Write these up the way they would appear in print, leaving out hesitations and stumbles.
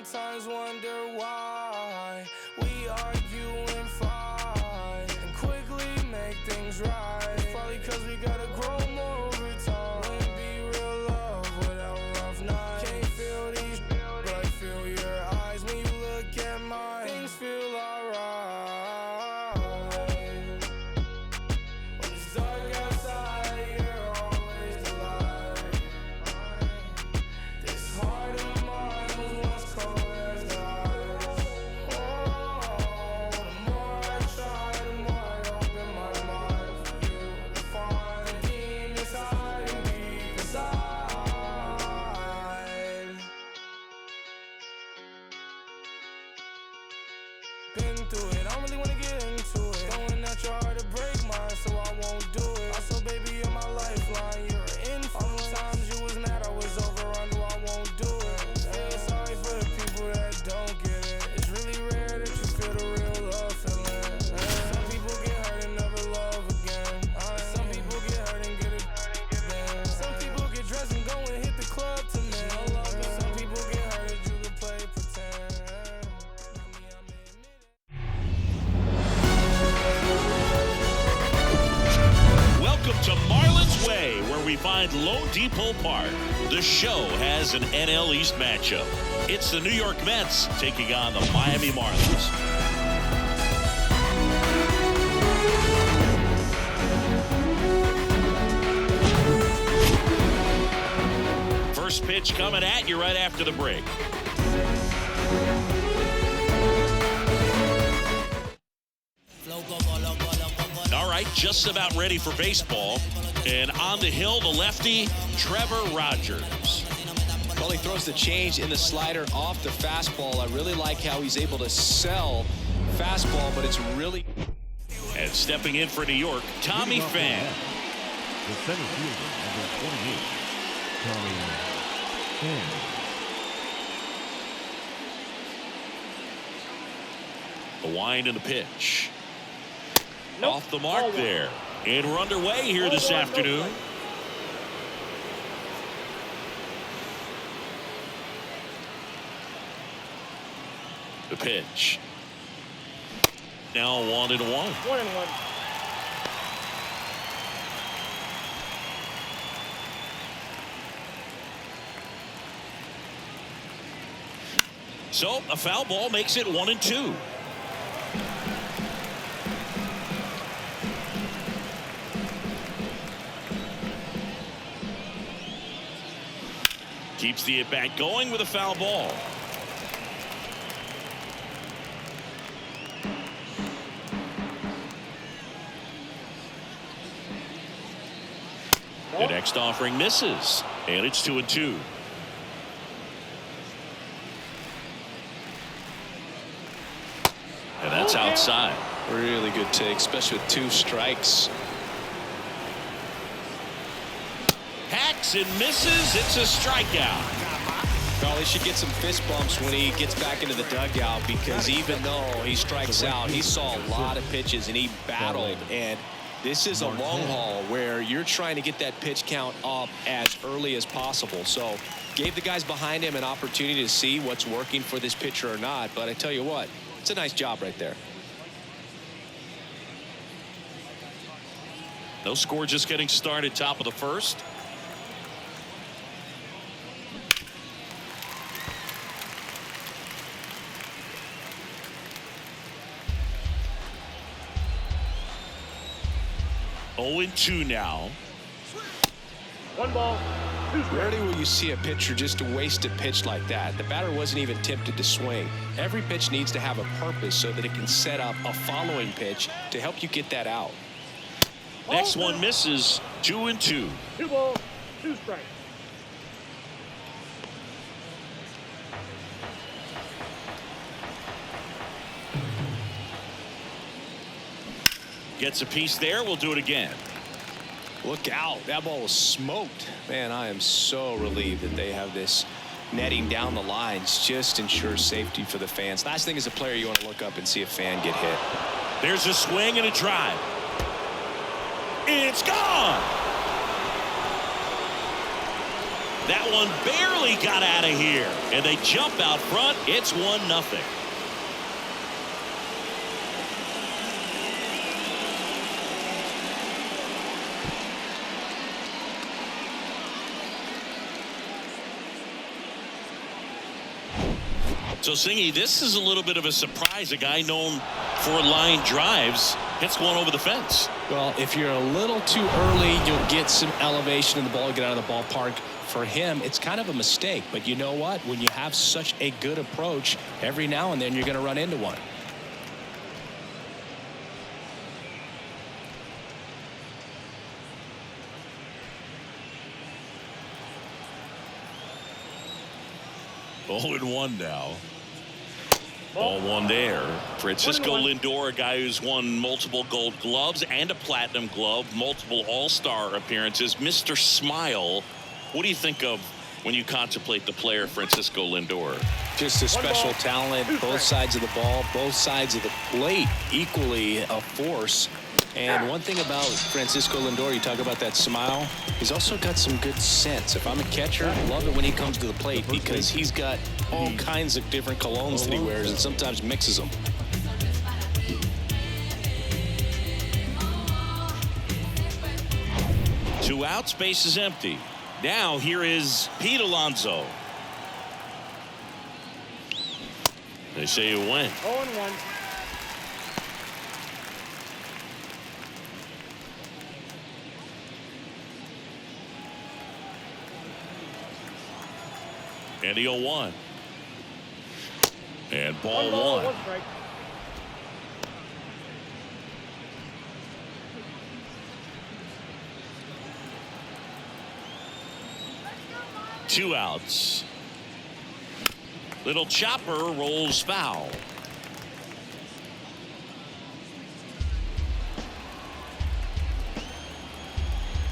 sometimes wonder why we argue and fight and quickly make things right. It's probably cause we gotta grow more over time. Wouldn't be real love without rough nights. Can't feel these, but I feel your eyes when you look at mine. Things feel alright. When it's dark outside, you're always the light. This heart of mine was once cold as ice. Oh, the more I try, the more I open my mind for you to find the demons hiding deep inside. Been through it, I don't really wanna get into it. Going at your heart to break mine, so I won't do it. Also, baby, you're my lifeline, you're an influence. All those times you was mad, I was over on you, I won't do it. Feel sorry for the people that don't get it. It's really rare that you feel the real love feeling. Some people get hurt and never love again. Some people get hurt and get it again. Some people get dressed and go and hit the club to men. Some people get hurt and you can play pretend. Welcome to Marlins Way, where we find LoanDepot Park. The show has an NL East matchup. It's the New York Mets taking on the Miami Marlins. First pitch coming at you right after the break. All right, just about ready for baseball. And on the hill, the lefty, Trevor Rodgers. Well, he throws the change in the slider off the fastball. I really like how he's able to sell fastball, but it's really... And stepping in for New York, Tommy Pham. The center fielder, number 28, Tommy Pham. The wind and the pitch. Off the mark there. And we're underway here this afternoon. The pitch. Now 1-1. 1-1. So a foul ball makes it 1-2. Keeps the at-bat going with a foul ball. The next offering misses, and it's 2-2. And that's outside. Really good take, especially with 2 strikes. Hacks and misses. It's a strikeout. Well, he should get some fist bumps when he gets back into the dugout, because even though he strikes out, he saw a lot of pitches and he battled. And this is a long haul where you're trying to get that pitch count up as early as possible. So gave the guys behind him an opportunity to see what's working for this pitcher or not. But I tell you what, it's a nice job right there. No score, just getting started, top of the first. Oh, 0-2 now. 1 ball, 2 strikes. Rarely will you see a pitcher just waste a pitch like that. The batter wasn't even tempted to swing. Every pitch needs to have a purpose so that it can set up a following pitch to help you get that out. Next one misses. 2-2. 2 balls, 2 strikes. Gets a piece there. We'll do it again. Look out. That ball was smoked. Man, I am so relieved that they have this netting down the lines. Just ensures safety for the fans. Last thing as a player, you want to look up and see a fan get hit. There's a swing and a drive. It's gone. That one barely got out of here. And they jump out front. It's 1-0. So, Singy, this is a little bit of a surprise. A guy known for line drives hits one over the fence. Well, if you're a little too early, you'll get some elevation in the ball, get out of the ballpark. For him, it's kind of a mistake. But you know what? When you have such a good approach, every now and then you're going to run into one. Oh, and 1 now. Ball 1 there. Francisco Lindor, a guy who's won multiple Gold Gloves and a Platinum Glove, multiple All-Star appearances. Mr. Smile, what do you think of when you contemplate the player Francisco Lindor? Just a special talent, both sides of the ball, both sides of the plate, equally a force. And one thing about Francisco Lindor, you talk about that smile, he's also got some good sense. If I'm a catcher, I love it when he comes to the plate because he's got all kinds of different colognes that he wears and sometimes mixes them. Two outs, base is empty. Now here is Pete Alonso. They say you win. 0-1. And the 0-1. And ball 1 ball, 1. 1 strike. Two outs. Little chopper rolls foul.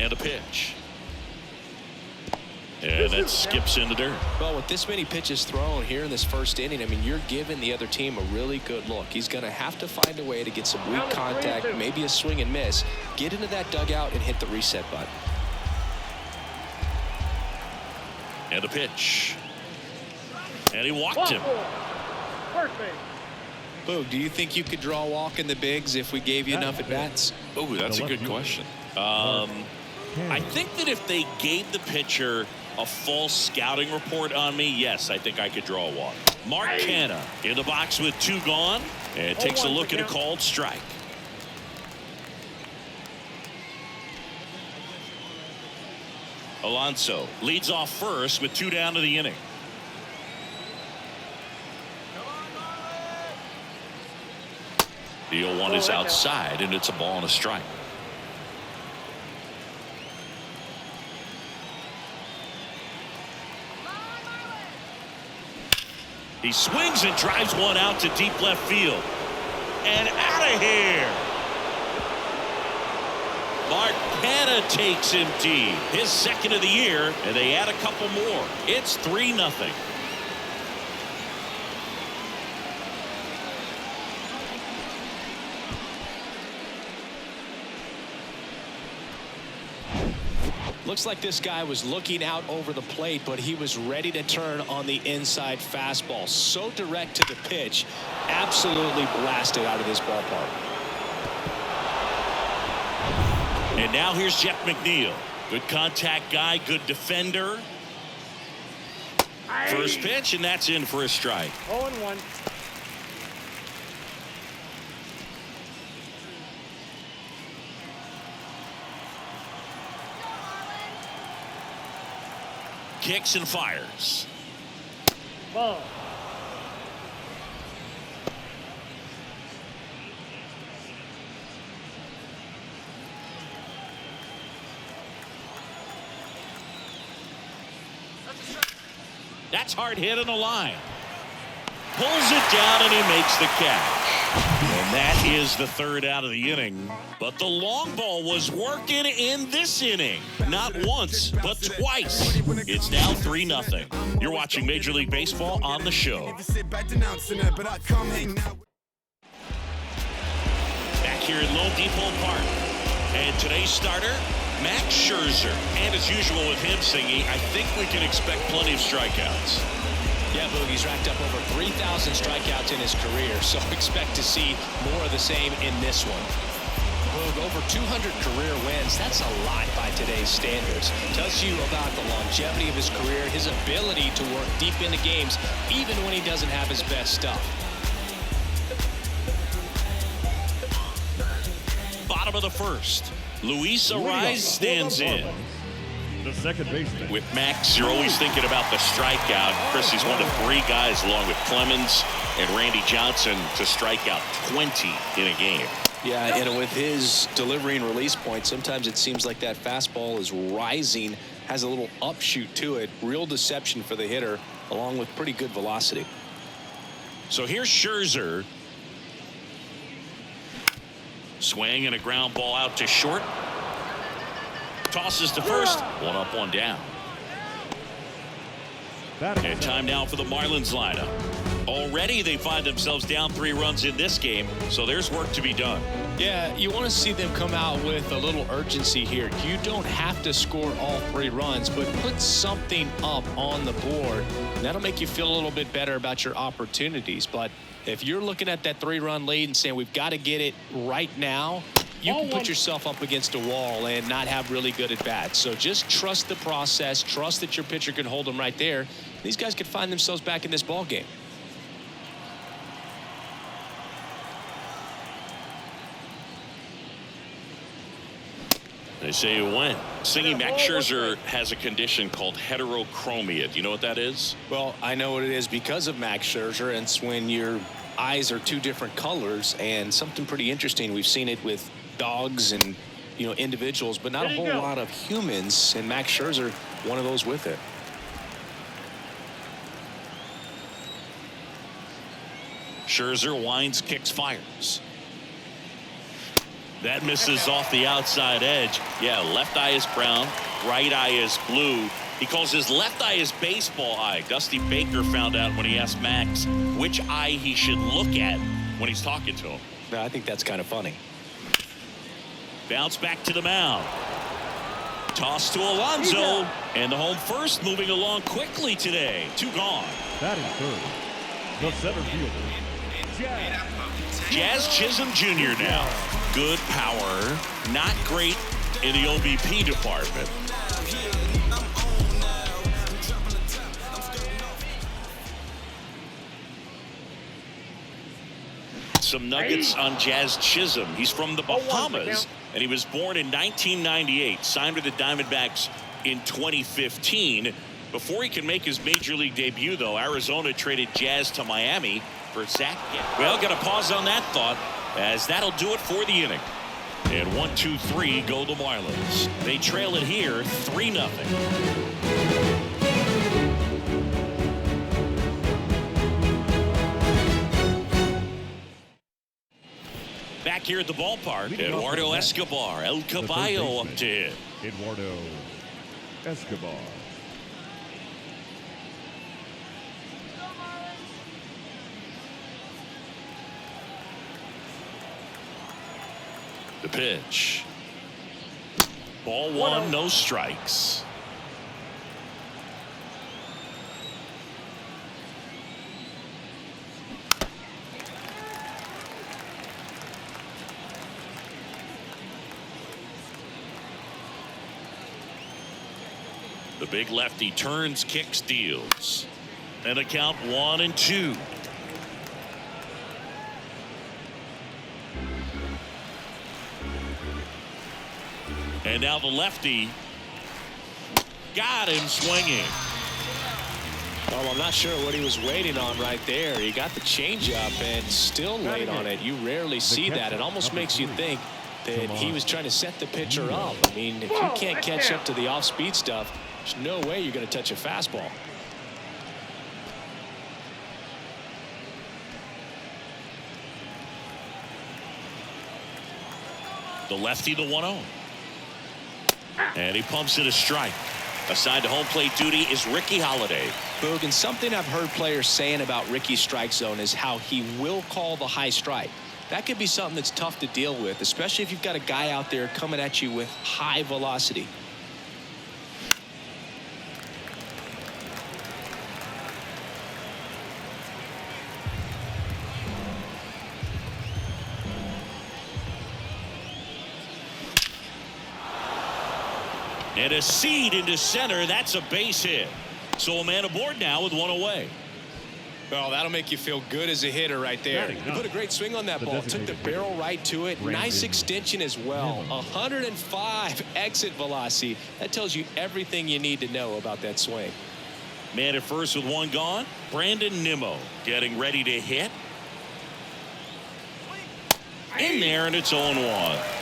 And a pitch. And it skips in the dirt. Well, with this many pitches thrown here in this first inning, I mean, you're giving the other team a really good look. He's going to have to find a way to get some weak contact, maybe a swing and miss, get into that dugout and hit the reset button. And a pitch. And he walked him. First base. Boog, do you think you could draw a walk in the bigs if we gave you enough at bats? Oh, that's a good question. I think that if they gave the pitcher a false scouting report on me, yes, I think I could draw a walk. Mark Canha in the box with 2 gone and takes a look at a called strike. Alonso leads off first with 2 down to the inning. The 0-1 is outside, and it's a ball and a strike. He swings and drives one out to deep left field. And out of here. Mark Canha takes him deep. His second of the year, and they add a couple more. It's 3-0. Looks like this guy was looking out over the plate, but he was ready to turn on the inside fastball. So direct to the pitch, absolutely blasted out of this ballpark. And now here's Jeff McNeil. Good contact guy, good defender. First pitch, and that's in for a strike. 0-1. Kicks and fires. Ball. That's hard hit on the line. Pulls it down and he makes the catch. And that is the third out of the inning. But the long ball was working in this inning. Not once, but twice. It's now 3-0. You're watching Major League Baseball on the show. Back here at LoanDepot Park. And today's starter, Max Scherzer. And as usual with him, Singy, I think we can expect plenty of strikeouts. Yeah, Boogie's racked up over 3,000 strikeouts in his career, so expect to see more of the same in this one. Boog, over 200 career wins. That's a lot by today's standards. Tells you about the longevity of his career, his ability to work deep into games, even when he doesn't have his best stuff. Bottom of the first. Luis Arraez stands in. The second baseman. With Max, you're always thinking about the strikeout. Chris, he's one of 3 guys, along with Clemens and Randy Johnson, to strike out 20 in a game. Yeah, and with his delivery and release point, sometimes it seems like that fastball is rising, has a little upshoot to it. Real deception for the hitter, along with pretty good velocity. So here's Scherzer. Swing and a ground ball out to short. Tosses to first. 1 up, 1 down. And time now for the Marlins lineup. Already they find themselves down 3 runs in this game, so there's work to be done. Yeah, you want to see them come out with a little urgency here. You don't have to score all 3 runs, but put something up on the board. And that'll make you feel a little bit better about your opportunities. But if you're looking at that 3-run lead and saying we've got to get it right now, you can put yourself up against a wall and not have really good at bats. So just trust the process. Trust that your pitcher can hold them right there. These guys could find themselves back in this ball game. They say you win. Singing Max Scherzer has a condition called heterochromia. Do you know what that is? Well, I know what it is because of Max Scherzer, and it's when your eyes are 2 different colors, and something pretty interesting. We've seen it with dogs and individuals, but not a whole lot of humans, and Max Scherzer, one of those with it. Scherzer winds, kicks, fires. That misses off the outside edge. Yeah, left eye is brown, right eye is blue. He calls his left eye his baseball eye. Dusty Baker found out when he asked Max which eye he should look at when he's talking to him. No, I think that's kind of funny. Bounce back to the mound. Toss to Alonso. And the home first moving along quickly today. 2 gone. Batting third. The center fielder. Jazz Chisholm Jr. now. Good power. Not great in the OBP department. Some nuggets on Jazz Chisholm. He's from the Bahamas, and he was born in 1998. Signed with the Diamondbacks in 2015. Before he can make his major league debut, though, Arizona traded Jazz to Miami for Zach. Well, got to pause on that thought, as that'll do it for the inning. And 1-2-3 go the Marlins. They trail it here 3-0. Back here at the ballpark, Eduardo Escobar, El Caballo up to hit. Eduardo Escobar. The pitch. Ball 1, no strikes. The big lefty turns, kicks, deals. And a count 1-2. And now the lefty got him swinging. Well, I'm not sure what he was waiting on right there. He got the changeup and still laid on it. You rarely see that. It almost makes you think that he was trying to set the pitcher up. I mean, if you can't catch up to the off-speed stuff, there's no way you're going to touch a fastball. The lefty, the 1-0. And he pumps it a strike. Assigned to home plate duty is Ricky Holiday. Boog, and something I've heard players saying about Ricky's strike zone is how he will call the high strike. That could be something that's tough to deal with, especially if you've got a guy out there coming at you with high velocity. And a seed into center. That's a base hit. So a man aboard now with one away. Well, that'll make you feel good as a hitter right there. You put a great swing on that ball. Took the barrel right to it. Nice extension as well. 105 exit velocity. That tells you everything you need to know about that swing. Man at first with one gone. Brandon Nimmo getting ready to hit. In there, and it's 0-1.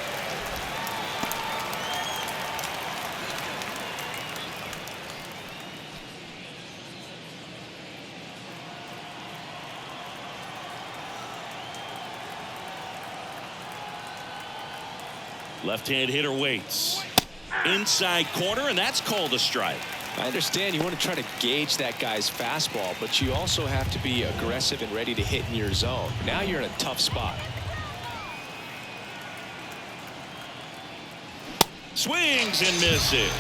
Left-hand hitter waits. Inside corner, and that's called a strike. I understand you want to try to gauge that guy's fastball, but you also have to be aggressive and ready to hit in your zone. Now you're in a tough spot. Swings and misses.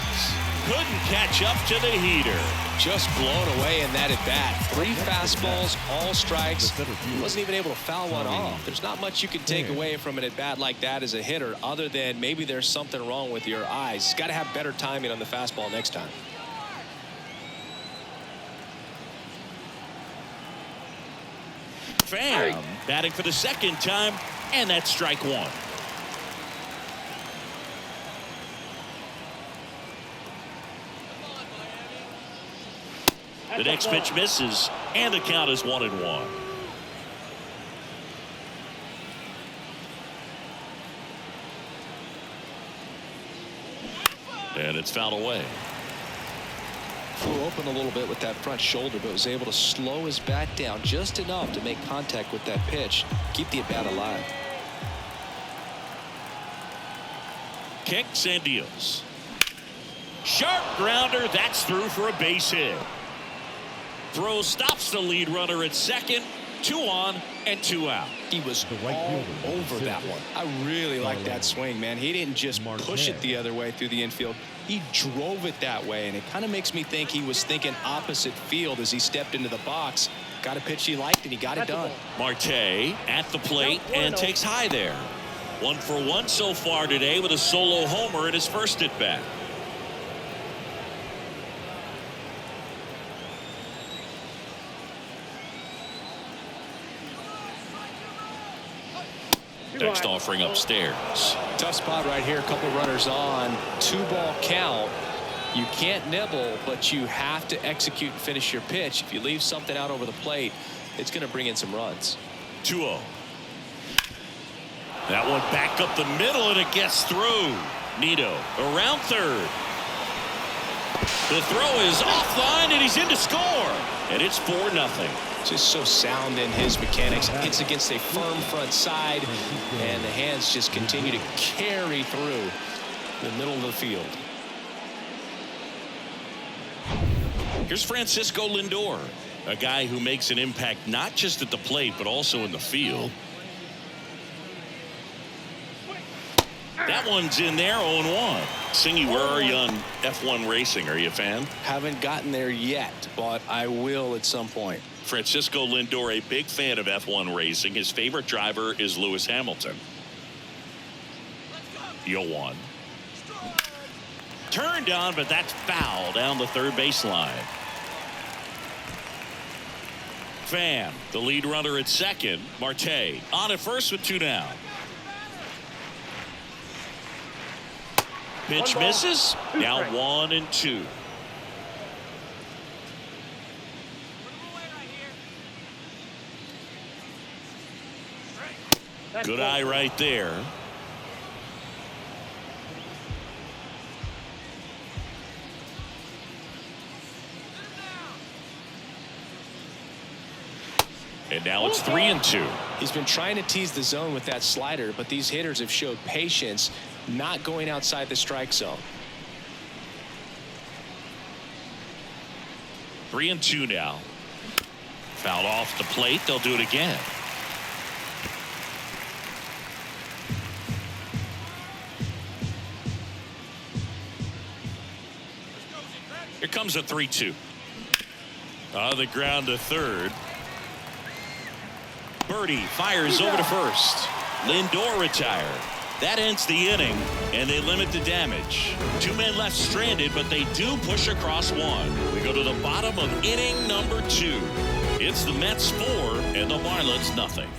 Couldn't catch up to the heater. Just blown away in that at bat. 3 fastballs, all strikes. He wasn't even able to foul one off. There's not much you can take away from an at bat like that as a hitter, other than maybe there's something wrong with your eyes. He's got to have better timing on the fastball next time. Pham batting for the second time, and that's strike 1. The next pitch misses, and the count is 1-1. And it's fouled away. Flew open a little bit with that front shoulder, but was able to slow his bat down just enough to make contact with that pitch. Keep the at bat alive. Kicks and deals. Sharp grounder. That's through for a base hit. Throw stops the lead runner at second. 2 on and 2 out. He was all over that one. I really like that swing, man. He didn't just push it the other way through the infield. He drove it that way, and it kind of makes me think he was thinking opposite field as he stepped into the box. Got a pitch he liked, and he got it done. Marte at the plate and takes high there. 1 for 1 so far today with a solo homer in his first at bat. Next offering upstairs. Tough spot right here. A couple runners on. 2-ball count. You can't nibble, but you have to execute and finish your pitch. If you leave something out over the plate, it's going to bring in some runs. 2-0. That one back up the middle, and it gets through. Nito around third. The throw is offline, and he's in to score. And it's 4-0. Just so sound in his mechanics. Hits against a firm front side, and the hands just continue to carry through the middle of the field. Here's Francisco Lindor, a guy who makes an impact not just at the plate but also in the field. That one's in there. 0-1. Singy, where are you on F1 racing? Are you a fan? Haven't gotten there yet, but I will at some point. Francisco Lindor, a big fan of F1 racing. His favorite driver is Lewis Hamilton. 0-1. Turned on, but that's foul down the third baseline. Pham, the lead runner at second. Marte on at first with 2 down. Pitch misses. Now 1 and 2. Good eye right there. And now it's 3 and 2. He's been trying to tease the zone with that slider, but these hitters have showed patience, not going outside the strike zone. 3 and 2 now. Fouled off the plate. They'll do it again. comes a 3-2. On the ground to third. Birdie fires over to first. Lindor retired. That ends the inning, and they limit the damage. 2 men left stranded, but they do push across one. We go to the bottom of inning number 2. It's the Mets 4 and the Marlins nothing.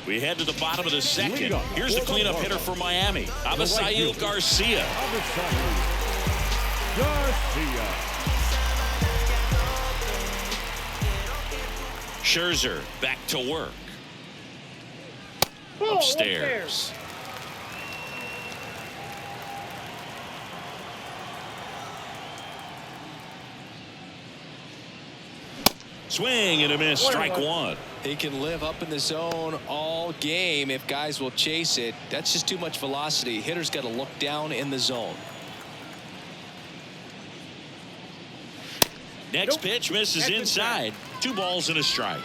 We head to the bottom of the second. Here's the cleanup hitter for Miami, Avisail Garcia. Scherzer back to work. Upstairs. Swing and a miss, strike one. He can live up in the zone all game if guys will chase it. That's just too much velocity. Hitter's got to look down in the zone. Next pitch misses inside. 2 balls and a strike.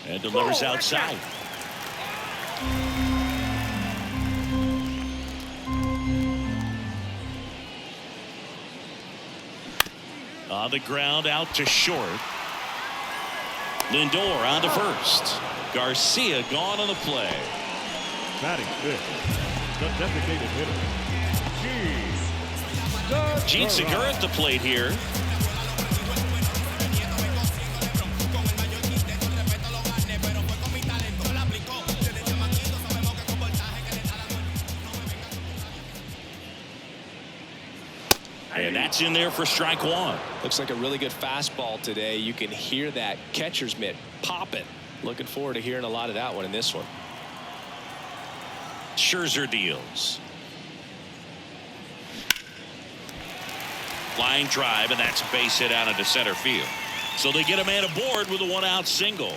And delivers outside. On the ground out to short. Lindor on to first. Garcia gone on the play. Batting fifth, the designated hitter, Gene Segura at the plate here. And that's in there for strike one. Looks like a really good fastball today. You can hear that catcher's mitt popping. Looking forward to hearing a lot of that one in this one. Scherzer deals. Line drive, and that's base hit out into center field. So they get a man aboard with a 1-out single.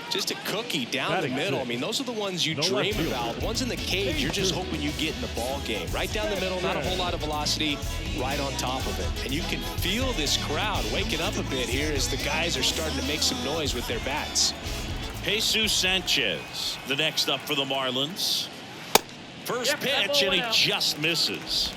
Just a cookie down the middle. I mean, those are the ones you dream about. The ones in the cage, you're just hoping you get in the ball game. Right down the middle, not a whole lot of velocity, right on top of it. And you can feel this crowd waking up a bit here as the guys are starting to make some noise with their bats. Jesus Sanchez, the next up for the Marlins. First pitch, and he just misses.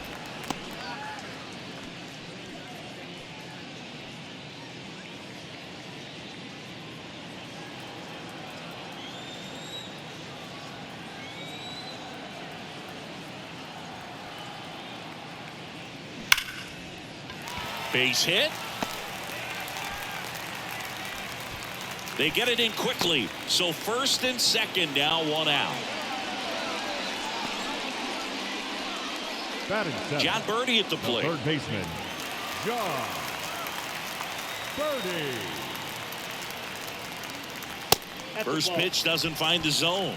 Base hit. They get it in quickly. So first and second now, 1 out. John Birdie at the plate. Third baseman, John Birdie. First pitch doesn't find the zone.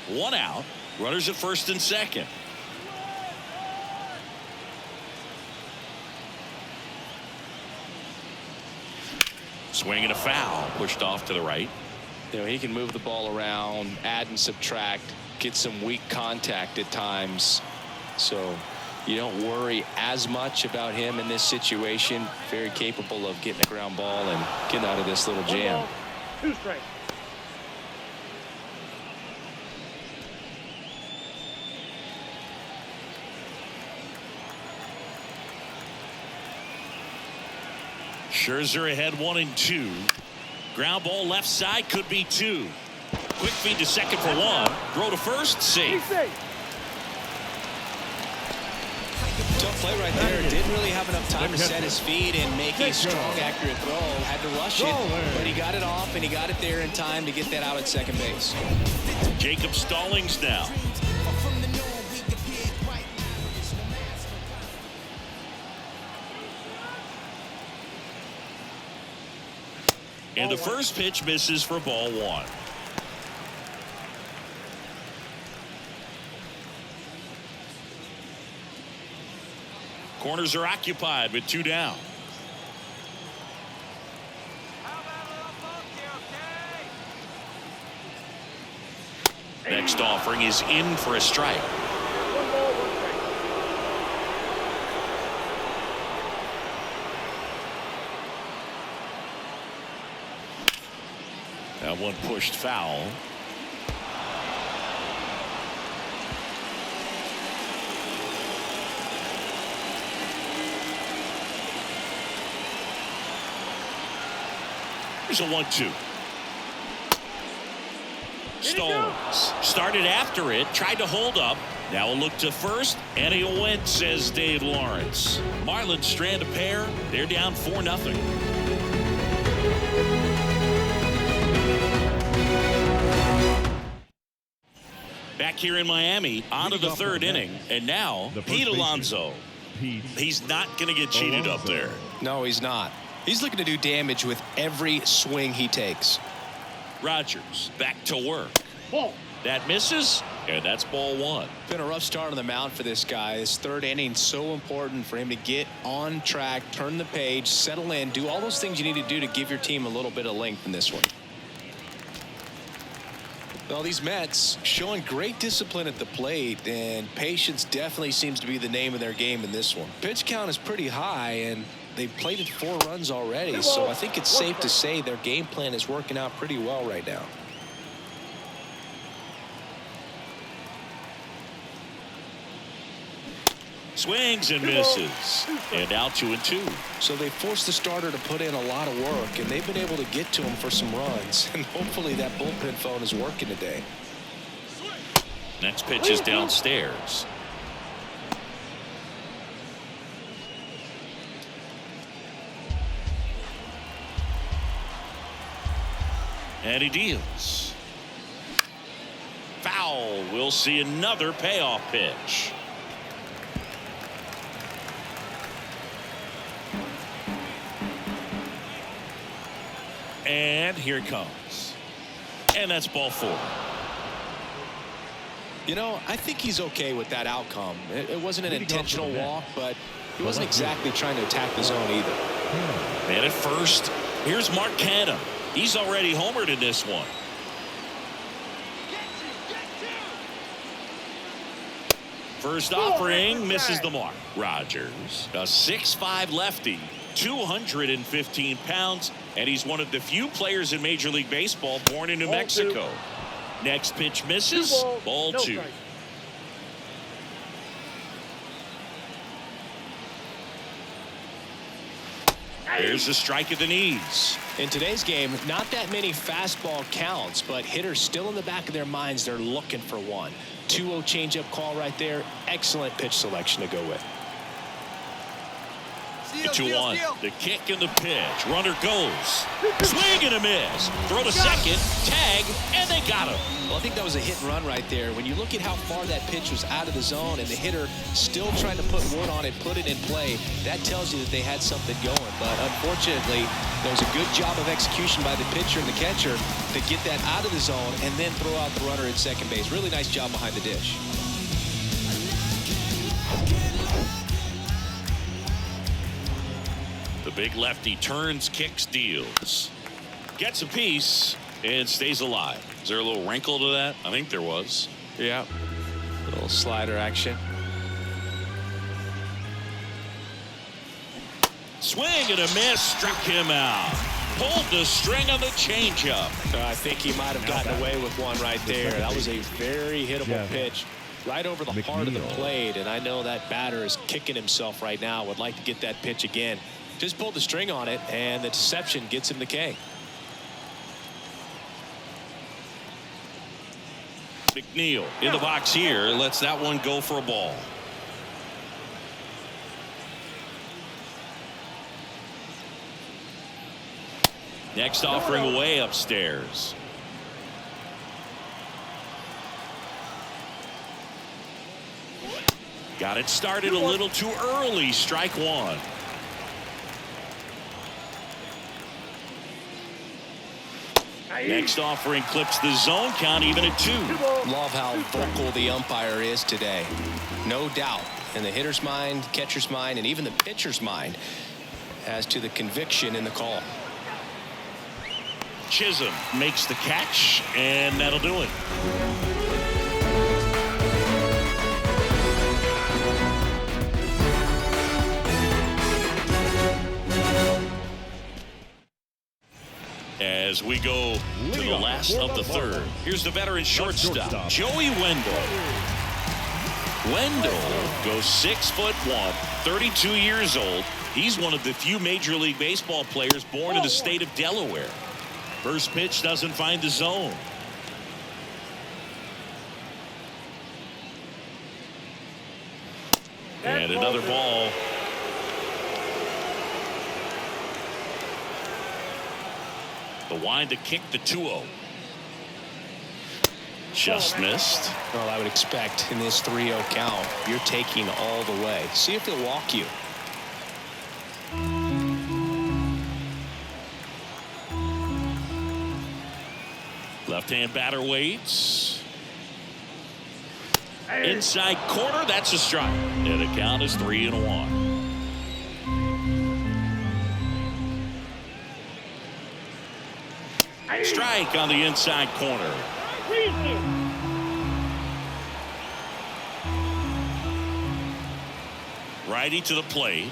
One out. Runners at first and second. Swing and a foul. Pushed off to the right. You know, he can move the ball around, add and subtract, get some weak contact at times. So you don't worry as much about him in this situation. Very capable of getting a ground ball and getting out of this little jam. 1 ball, 2 strikes. Scherzer ahead 1-2. Ground ball left side, could be 2. Quick feed to second for 1. Throw to first, safe. Tough play right there. Didn't really have enough time to set his feet and make a strong, accurate throw. Had to rush it, but he got it off and he got it there in time to get that out at second base. Jacob Stallings now. And the first pitch misses for ball 1. Corners are occupied with 2 down. Next offering is in for a strike. 1 ball, 1 strike. That one pushed foul. Here's a 1-2. Stones started after it, tried to hold up. Now a look to first, and he went, says Dave Lawrence. Marlins strand a pair. They're down 4-0. Back here in Miami, on to the third inning, and now Pete Alonso. He's not going to get cheated up there. No, he's not. He's looking to do damage with every swing he takes. Rodgers back to work. Ball. That misses, and that's ball one. Been a rough start on the mound for this guy. His third inning, so important for him to get on track, turn the page, settle in, do all those things you need to do to give your team a little bit of length in this one. Well, these Mets showing great discipline at the plate, and patience definitely seems to be the name of their game in this one. Pitch count is pretty high, and they've plated 4 runs already, so I think it's safe to say their game plan is working out pretty well right now. Swings and misses, and now 2-2. So they forced the starter to put in a lot of work, and they've been able to get to him for some runs, and hopefully that bullpen phone is working today. Next pitch is downstairs. And he deals. Foul. We'll see another payoff pitch. And here it comes. And that's ball 4. You know, I think he's okay with that outcome. It wasn't an intentional walk, but he wasn't exactly trying to attack the zone either. Man at first. Here's Mark Canha. He's already homered in this one. First offering misses the mark. Rodgers, a 6'5" lefty, 215 pounds, and he's one of the few players in Major League Baseball born in New Mexico. Next pitch misses. Ball 2. There's a strike at the knees. In today's game, not that many fastball counts, but hitters still in the back of their minds, they're looking for one. 2-0 changeup call right there. Excellent pitch selection to go with. The 2-1. The kick and the pitch. Runner goes. Swing and a miss. Throw to second. Tag. And they got him. Well, I think that was a hit and run right there. When you look at how far that pitch was out of the zone and the hitter still trying to put wood on it, put it in play, that tells you that they had something going. But unfortunately, there was a good job of execution by the pitcher and the catcher to get that out of the zone and then throw out the runner at second base. Really nice job behind the dish. The big lefty turns, kicks, deals. Gets a piece and stays alive. Is there a little wrinkle to that? I think there was. Yeah. Little slider action. Swing and a miss. Struck him out. Pulled the string on the changeup. I think he might have gotten away with one right there. That was a very hittable pitch. Right over the heart of the plate. And I know that batter is kicking himself right now. Would like to get that pitch again. Just pulled the string on it, and the deception gets him the K. McNeil in the box here. Lets that one go for a ball. Next offering away upstairs. Got it started a little too early. Strike 1. Next offering clips the zone count even at 2. Love how vocal the umpire is today. No doubt in the hitter's mind, catcher's mind, and even the pitcher's mind as to the conviction in the call. Chisholm makes the catch, and that'll do it. as we go to the last of the third. Here's the veteran shortstop, Joey Wendell. Wendell goes 6'1", 32 years old. He's one of the few Major League Baseball players born in the state of Delaware. First pitch doesn't find the zone. And another ball. The wind to kick the 2-0. Just missed. Well, I would expect in this 3-0 count, you're taking all the way. See if they'll walk you. Left-hand batter waits. Inside corner, that's a strike. And the count is 3-1. Strike on the inside corner. Righty to the plate.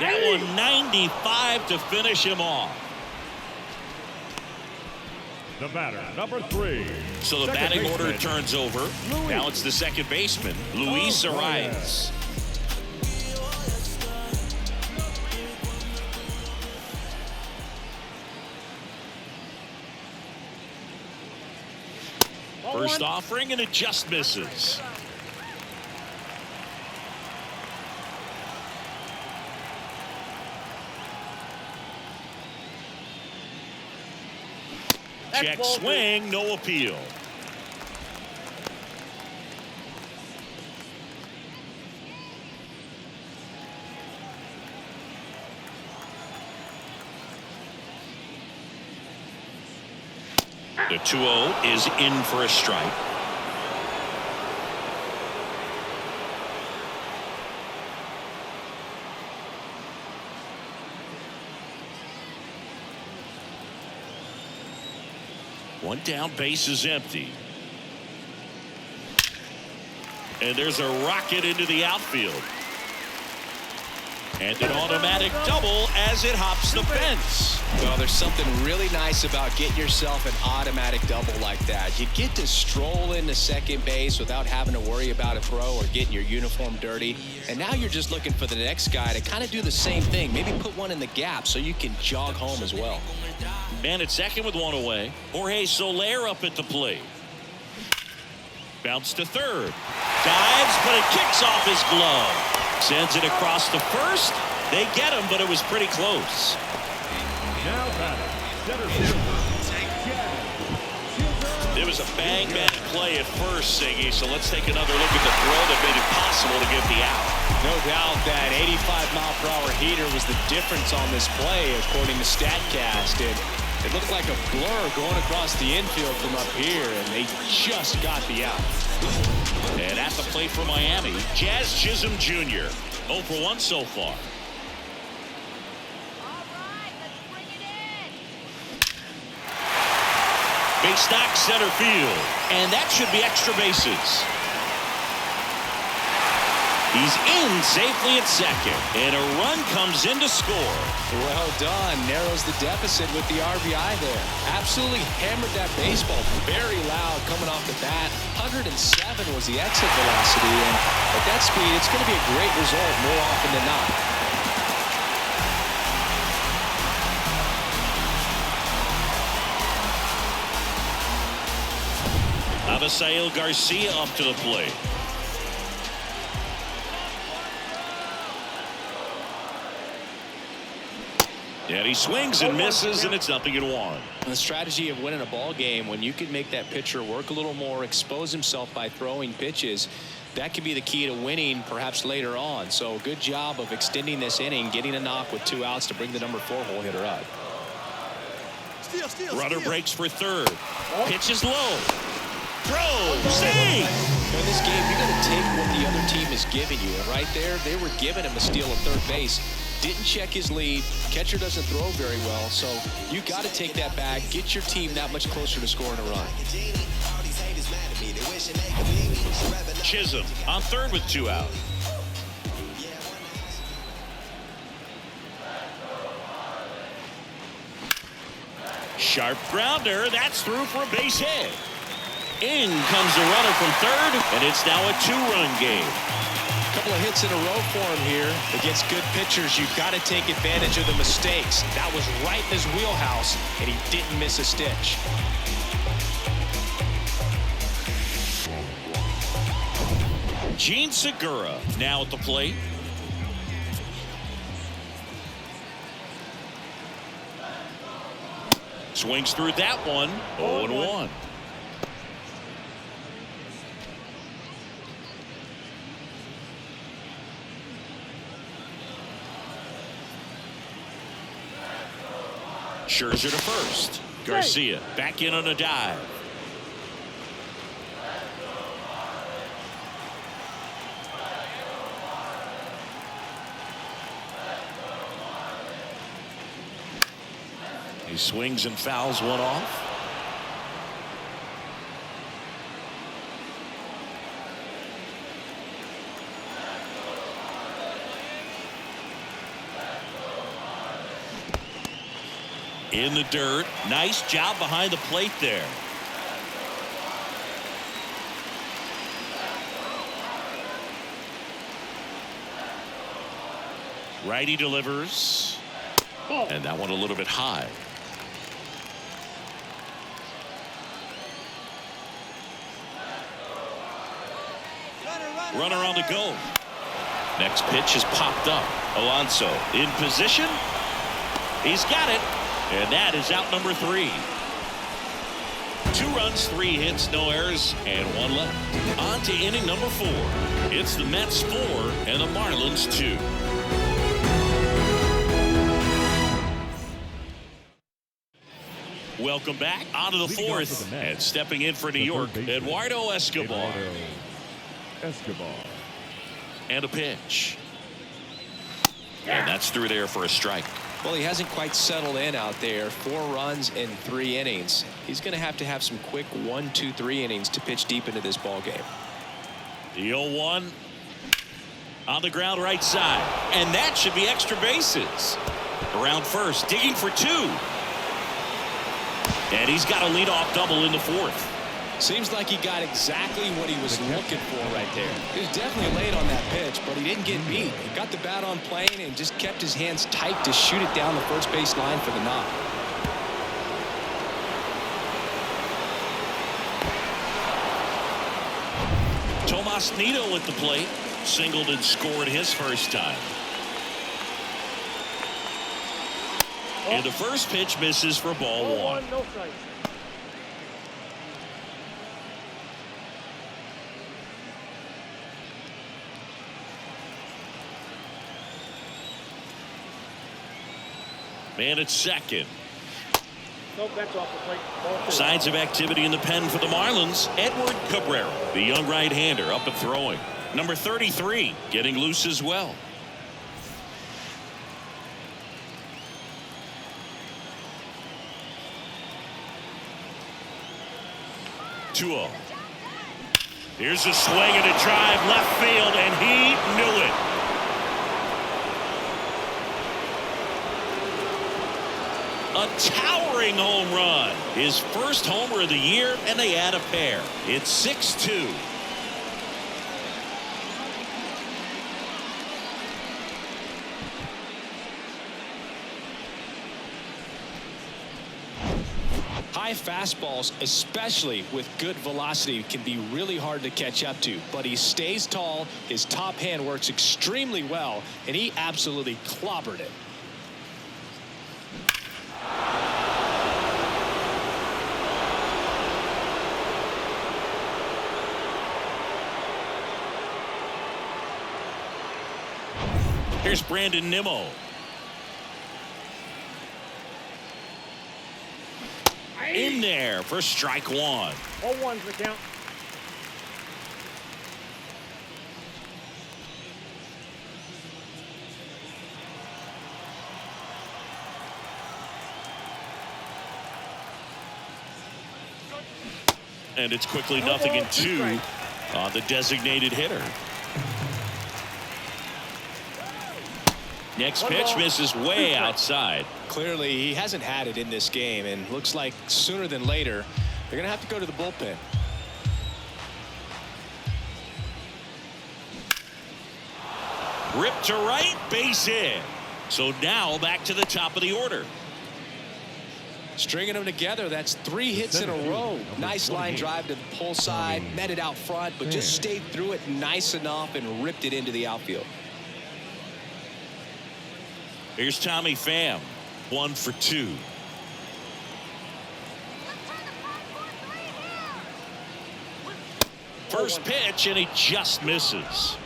That one 95 to finish him off. The batter, number 3. So the batting order turns over. Now it's the second baseman, Luis Arias. First offering, and it just misses. Check swing, no appeal. The 2-0 is in for a strike. One down, base is empty. And there's a rocket into the outfield. And an automatic double as it hops the fence. Well, there's something really nice about getting yourself an automatic double like that. You get to stroll into second base without having to worry about a throw or getting your uniform dirty. And now you're just looking for the next guy to kind of do the same thing. Maybe put one in the gap so you can jog home as well. Man at second with one away. Jorge Soler up at the plate. Bounce to third. Dives, but it kicks off his glove. Sends it across to first. They get him, but it was pretty close. Now batting, center fielder. It was a bang-bang play at first, Siggy, so let's take another look at the throw that made it possible to get the out. No doubt that 85-mile-per-hour heater was the difference on this play, according to StatCast. And it looked like a blur going across the infield from up here, and they just got the out. And at the plate for Miami, Jazz Chisholm Jr. 0 for 1 so far. Base knock center field, and that should be extra bases. He's in safely at second, and a run comes in to score. Well done. Narrows the deficit with the RBI there. Absolutely hammered that baseball. Very loud coming off the bat. 107 was the exit velocity, and at that speed, it's going to be a great result more often than not. Abisail Garcia up to the plate. And he swings and misses, and it's 0-1. The strategy of winning a ball game, when you can make that pitcher work a little more, expose himself by throwing pitches, that could be the key to winning perhaps later on. So good job of extending this inning, getting a knock with 2 outs to bring the number 4 hole hitter up. Runner breaks for third. Pitch is low. Throw. Save. In this game, you got to take what the other team is giving you. And right there, they were giving him a steal at third base. Didn't check his lead. Catcher doesn't throw very well. So you got to take that back. Get your team that much closer to scoring a run. Chisholm on third with 2 out. Sharp grounder. That's through for a base hit. In comes the runner from third, and it's now a 2-run game. A couple of hits in a row for him here. Against good pitchers, you've got to take advantage of the mistakes. That was right in his wheelhouse, and he didn't miss a stitch. Gene Segura now at the plate. Swings through that one. 0-1. Scherzer to first. Garcia back in on a dive. He swings and fouls one off. In the dirt. Nice job behind the plate there. Righty delivers. And that one a little bit high. Runner on the go. Next pitch is popped up. Alonso in position. He's got it. And that is out number 3. 2 runs, 3 hits, no errors, and 1 left. On to inning number 4. It's the Mets 4 and the Marlins 2. Welcome back. On to the 4th. And stepping in for New York, Eduardo Escobar. And a pitch. And that's through there for a strike. Well, he hasn't quite settled in out there. 4 runs in 3 innings. He's going to have some quick 1, 2, 3 innings to pitch deep into this ball game. The 0-1 on the ground right side. And that should be extra bases. Around first, digging for 2. And he's got a leadoff double in the 4th. Seems like he got exactly what he was looking for right there. He was definitely late on that pitch, but he didn't get beat. He got the bat on plane and just kept his hands tight to shoot it down the first base line for the knock. Tomas Nido at the plate. Singled and scored his first time. And the first pitch misses for ball 1. No strikes. Man at second. Nope, that's off the plate. Ball 2. Signs of activity in the pen for the Marlins. Edward Cabrera, the young right-hander, up and throwing. Number 33, getting loose as well. 2-0. Here's a swing and a drive left field, and he knew it. A towering home run. His first homer of the year, and they add a pair. It's 6-2. High fastballs, especially with good velocity, can be really hard to catch up to, but he stays tall. His top hand works extremely well, and he absolutely clobbered it. Here's Brandon Nimmo. In there for strike 1. 0-1's the count. And it's quickly 0-2 on the designated hitter. Next pitch misses way outside. Clearly, he hasn't had it in this game, and looks like sooner than later, they're going to have to go to the bullpen. Ripped to right, base hit. So now back to the top of the order. Stringing them together, that's 3 hits in a row. Nice line drive to the pull side, met it out front, but just stayed through it nice enough and ripped it into the outfield. Here's Tommy Pham, 1 for 2. First pitch, and he just misses.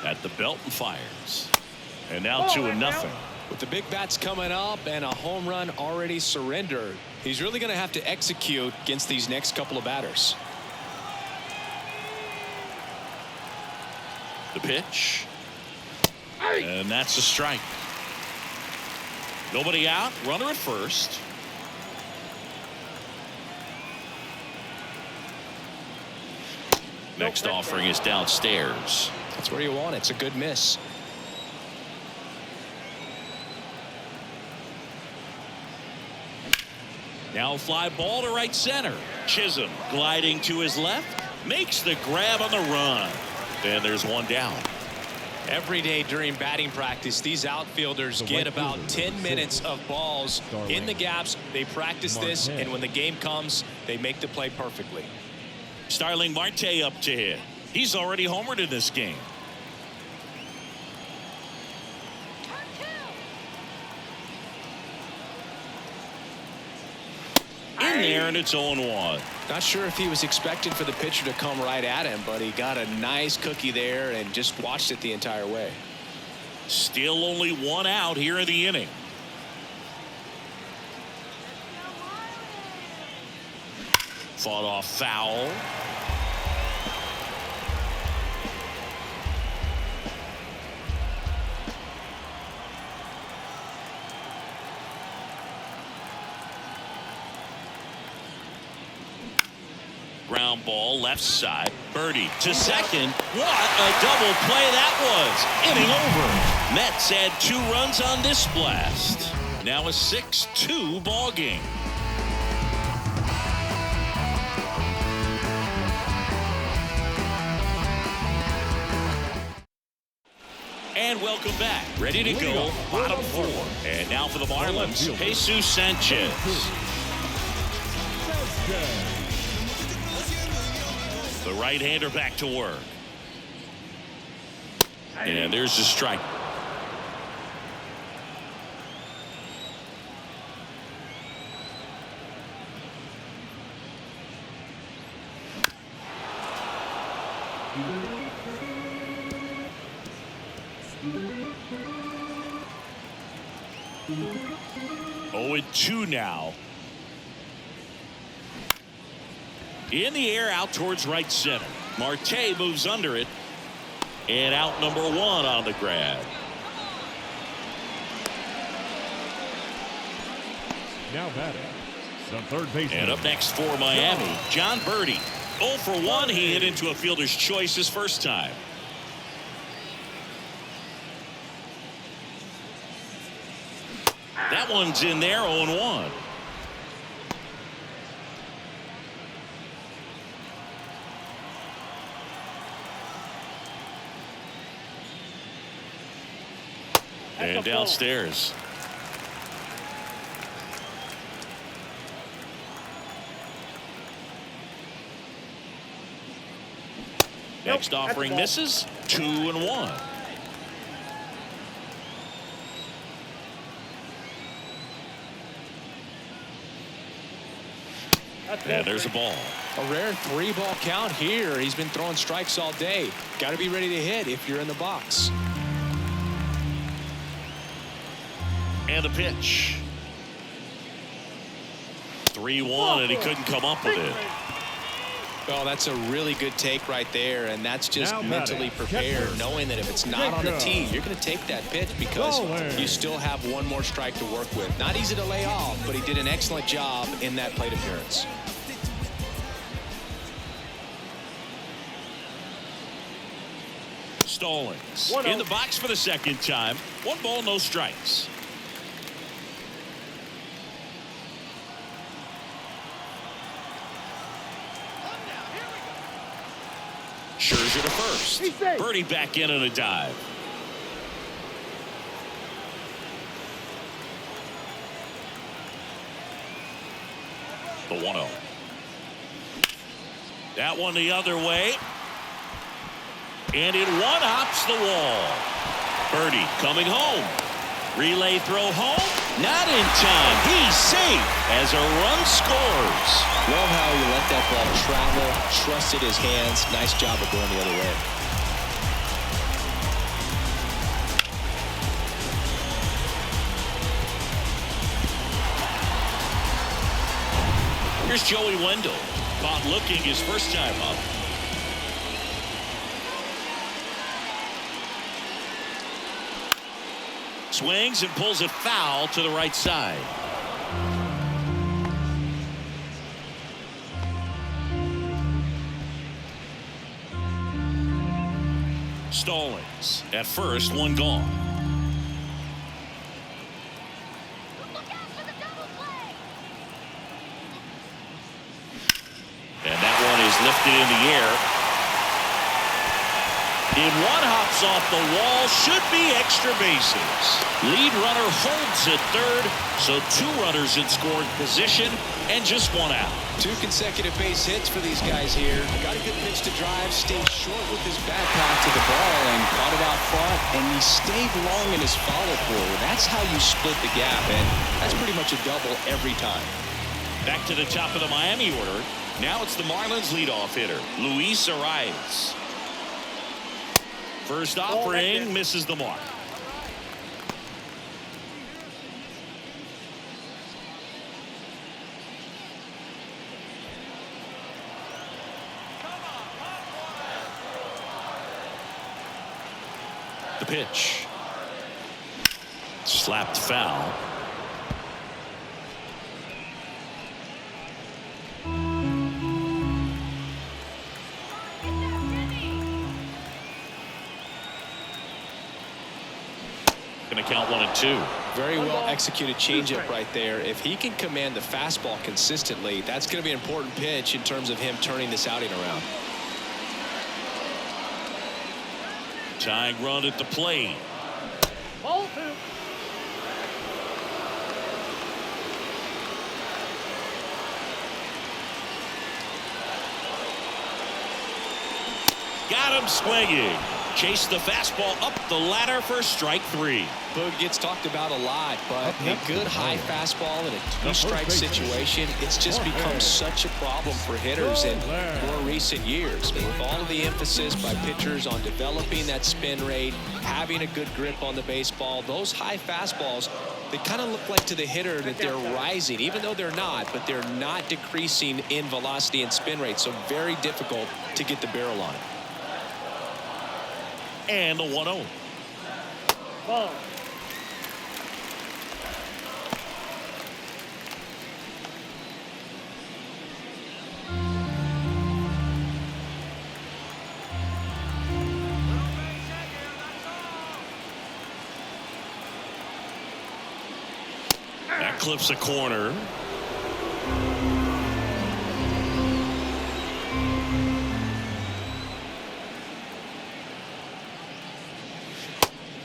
At the belt and fires. And now 2-0. With the big bats coming up and a home run already surrendered, he's really going to have to execute against these next couple of batters. The pitch. And that's a strike. Nobody out. Runner at first. Next offering is downstairs. That's where you want it. It's a good miss. Now a fly ball to right center. Chisholm gliding to his left. Makes the grab on the run. And there's one down. Every day during batting practice, these outfielders get about 10 minutes of balls in the gaps. They practice this, and when the game comes, they make the play perfectly. Starling Marte up to hit. He's already homered in this game. In there, and it's 0-1. Not sure if he was expecting for the pitcher to come right at him, but he got a nice cookie there and just watched it the entire way. Still only 1 out here in the inning. Fought off foul. Ground ball left side. Birdie to second. What a double play that was. Inning over. Mets had 2 runs on this blast. Now a 6-2 ball game. And welcome back. Ready to go. Bottom 4. And now for the Marlins, Jesus Sanchez. The right-hander back to work. And there's the strike. Oh, and 2 now. In the air, out towards right center. Marte moves under it. And out number 1 on the grab. Now batting, the third baseman. And up next for Miami, John Birdie. 0 for 1. He hit into a fielder's choice his first time. That one's in there, 0-1. And downstairs. Next offering misses. 2-1. And there's a ball. A rare 3-ball count here. He's been throwing strikes all day. Got to be ready to hit if you're in the box. And the pitch. 3-1, and he couldn't come up with it. Well, that's a really good take right there, and that's just Now mentally batting, prepared, catcher. knowing that if it's not on the tee, you're going to take that pitch because Bowling. you still have one more strike to work with. Not easy to lay off, but he did an excellent job in that plate appearance. Stallings 1-0. in the box for the second time. 1 ball, no strikes. Scherzer to first. He's safe. Birdie back in on a dive. The 1-0. That one the other way. And it one-hops the wall. Birdie coming home. Relay throw home. Not in time. He's safe as a run scores. Love how he let that ball travel, trusted his hands. Nice job of going the other way. Here's Joey Wendell. Caught looking his first time up. Swings and pulls it foul to the right side. Stallings at first, one gone. And that one is lifted in the air. It one hops off the wall, should be extra bases. Lead runner holds at third, so 2 runners in scoring position and just 1 out. 2 consecutive base hits for these guys here. Got a good pitch to drive, stayed short with his backpack to the ball and caught it out front, and he stayed long in his follow through. That's how you split the gap, and that's pretty much a double every time. Back to the top of the Miami order. Now it's the Marlins leadoff hitter, Luis Arias. First offering misses the mark. The pitch. Slapped foul. Going to count 1-2. Very well executed changeup right there. If he can command the fastball consistently, that's going to be an important pitch in terms of him turning this outing around. Tying run at the plate. Ball 2. Got him swinging. Chased the fastball up the ladder for strike 3. Boog gets talked about a lot, but a good high fastball in a 2-strike situation, it's just become such a problem for hitters in more recent years. With all of the emphasis by pitchers on developing that spin rate, having a good grip on the baseball, those high fastballs, they kind of look like to the hitter that they're rising, even though they're not, but they're not decreasing in velocity and spin rate, so very difficult to get the barrel on it. And the 1-0. Ball. That clips a corner.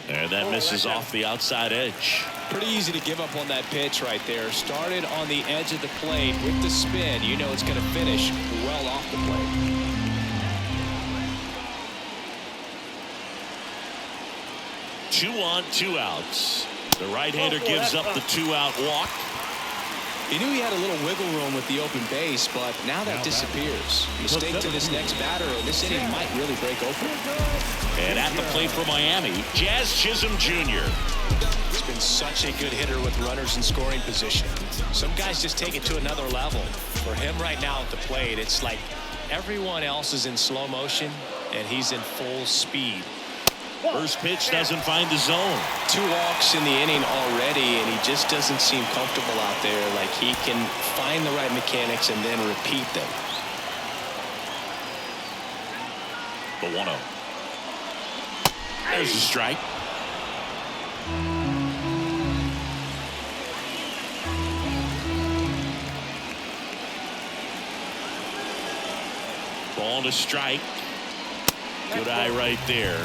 And that misses off the outside edge. Pretty easy to give up on that pitch right there. Started on the edge of the plate with the spin. You know it's going to finish well off the plate. Two on, 2 outs. The right-hander gives up the 2-out walk. He knew he had a little wiggle room with the open base, but now that disappears. Mistake to this next batter, and this inning might really break open. And at the plate for Miami, Jazz Chisholm Jr. He's been such a good hitter with runners in scoring position. Some guys just take it to another level. For him right now at the plate, it's like Everyone else is in slow motion, and he's in full speed. First pitch doesn't find the zone. 2 walks in the inning already, and he just doesn't seem comfortable out there. Like he can find the right mechanics and then repeat them. The 1-0. There's the strike. Ball to strike. Good eye right there.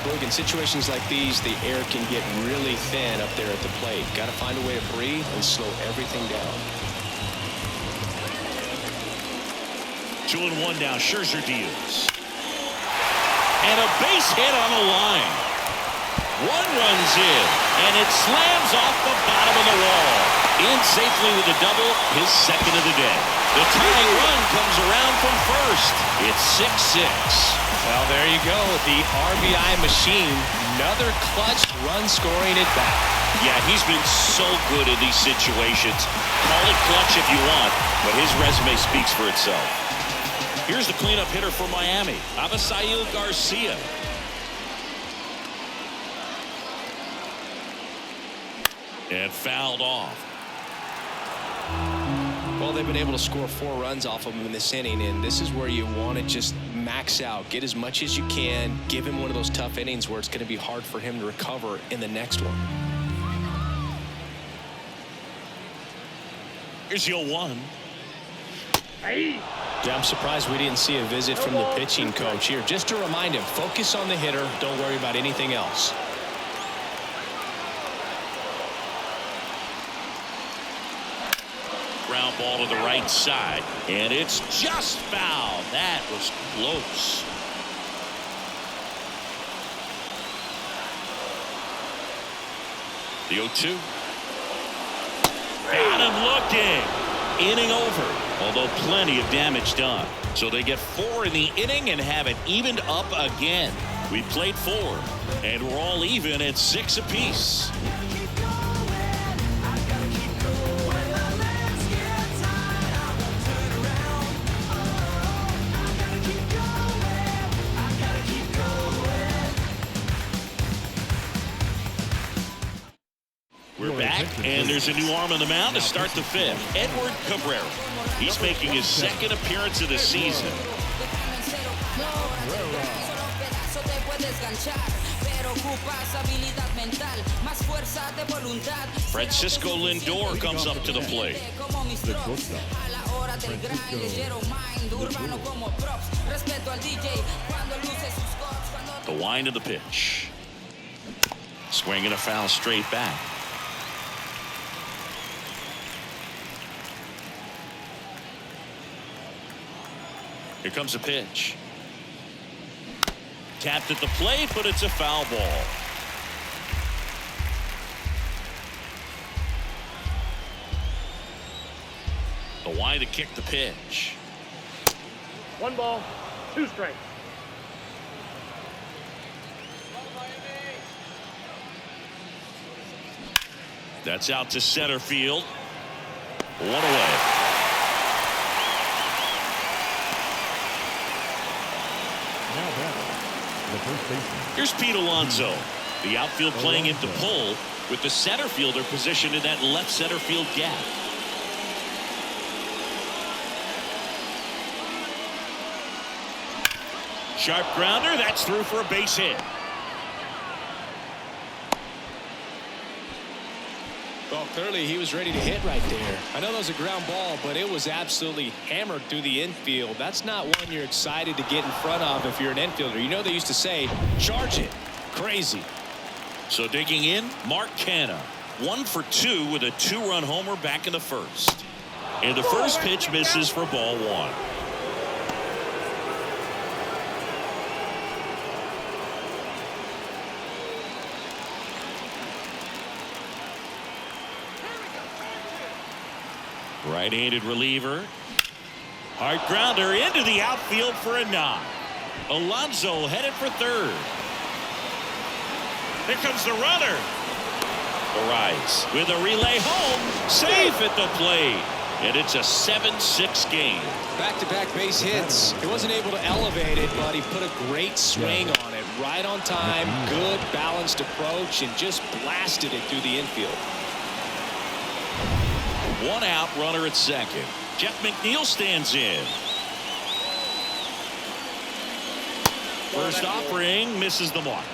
Look, in situations like these, the air can get really thin up there at the plate. Got to find a way to breathe and slow everything down. 2-1 now. Scherzer deals. And a base hit on the line. 1 runs in, and it slams off the bottom of the wall. In safely with a double, his second of the day. The tying run comes around from first. It's 6-6. Well, there you go. The RBI machine. Another clutch run scoring at bat. Yeah, he's been so good in these situations. Call it clutch if you want, but his resume speaks for itself. Here's the cleanup hitter for Miami, Avisail Garcia. And fouled off. Well, they've been able to score 4 runs off of him in this inning, and this is where you want to just max out. Get as much as you can. Give him one of those tough innings where it's going to be hard for him to recover in the next one. Here's your 1. Yeah, I'm surprised we didn't see a visit from the pitching coach here. Just to remind him, focus on the hitter. Don't worry about anything else. Ground ball to the right side, and it's just foul. That was close. The 0-2. Got him looking. Inning over, although plenty of damage done. So they get 4 in the inning and have it evened up again. We played 4, and we're all even at 6 apiece. We're back, and there's a new arm on the mound to start the 5th. Edward Cabrera. He's making his 2nd appearance of the season. Francisco Lindor comes up to the plate. The wind of the pitch. Swing and a foul straight back. Here comes a pitch. Tapped at the plate, but it's a foul ball. The wind to kick the pitch. 1 ball, 2 strikes. That's out to center field. 1 away. Here's Pete Alonso. The outfield playing into pull with the center fielder positioned in that left center field gap. Sharp grounder. That's through for a base hit. Well, clearly he was ready to hit right there. I know that was a ground ball, but it was absolutely hammered through the infield. That's not one you're excited to get in front of if you're an infielder. You know they used to say, charge it. Crazy. So digging in, Mark Canha. 1 for 2 with a 2-run homer back in the 1st. And the first pitch misses for ball 1. Right-handed reliever. Hard grounder into the outfield for a knock. Alonso headed for 3rd. Here comes the runner. Arias with a relay home. Safe at the plate. And it's a 7-6 game. Back-to-back base hits. He wasn't able to elevate it, but he put a great swing on it. Right on time, good balanced approach, and just blasted it through the infield. 1 out, runner at second. Jeff McNeil stands in. First offering misses the mark.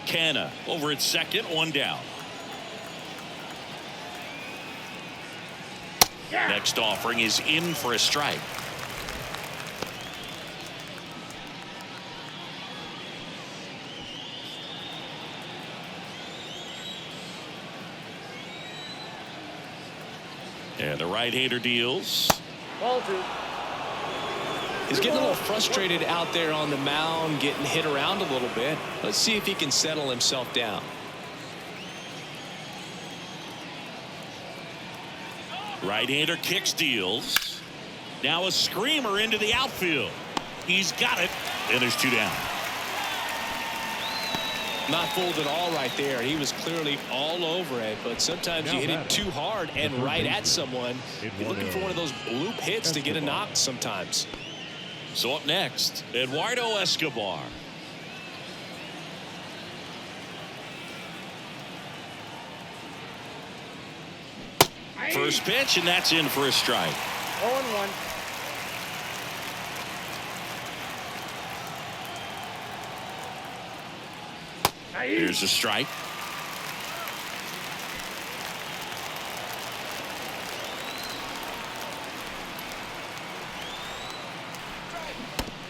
Canna over at second, 1 down. Next offering is in for a strike. And the right-hander deals. Ball 2. He's getting a little frustrated out there on the mound, getting hit around a little bit. Let's see if he can settle himself down. Right-hander kicks, deals. Now a screamer into the outfield. He's got it, and there's 2 down. Not fooled at all right there. He was clearly all over it, but sometimes you hit it too hard and right at someone. You're looking for one of those bloop hits to get a knock sometimes. So up next, Eduardo Escobar. First pitch, and that's in for a strike. 0-1. Here's a strike.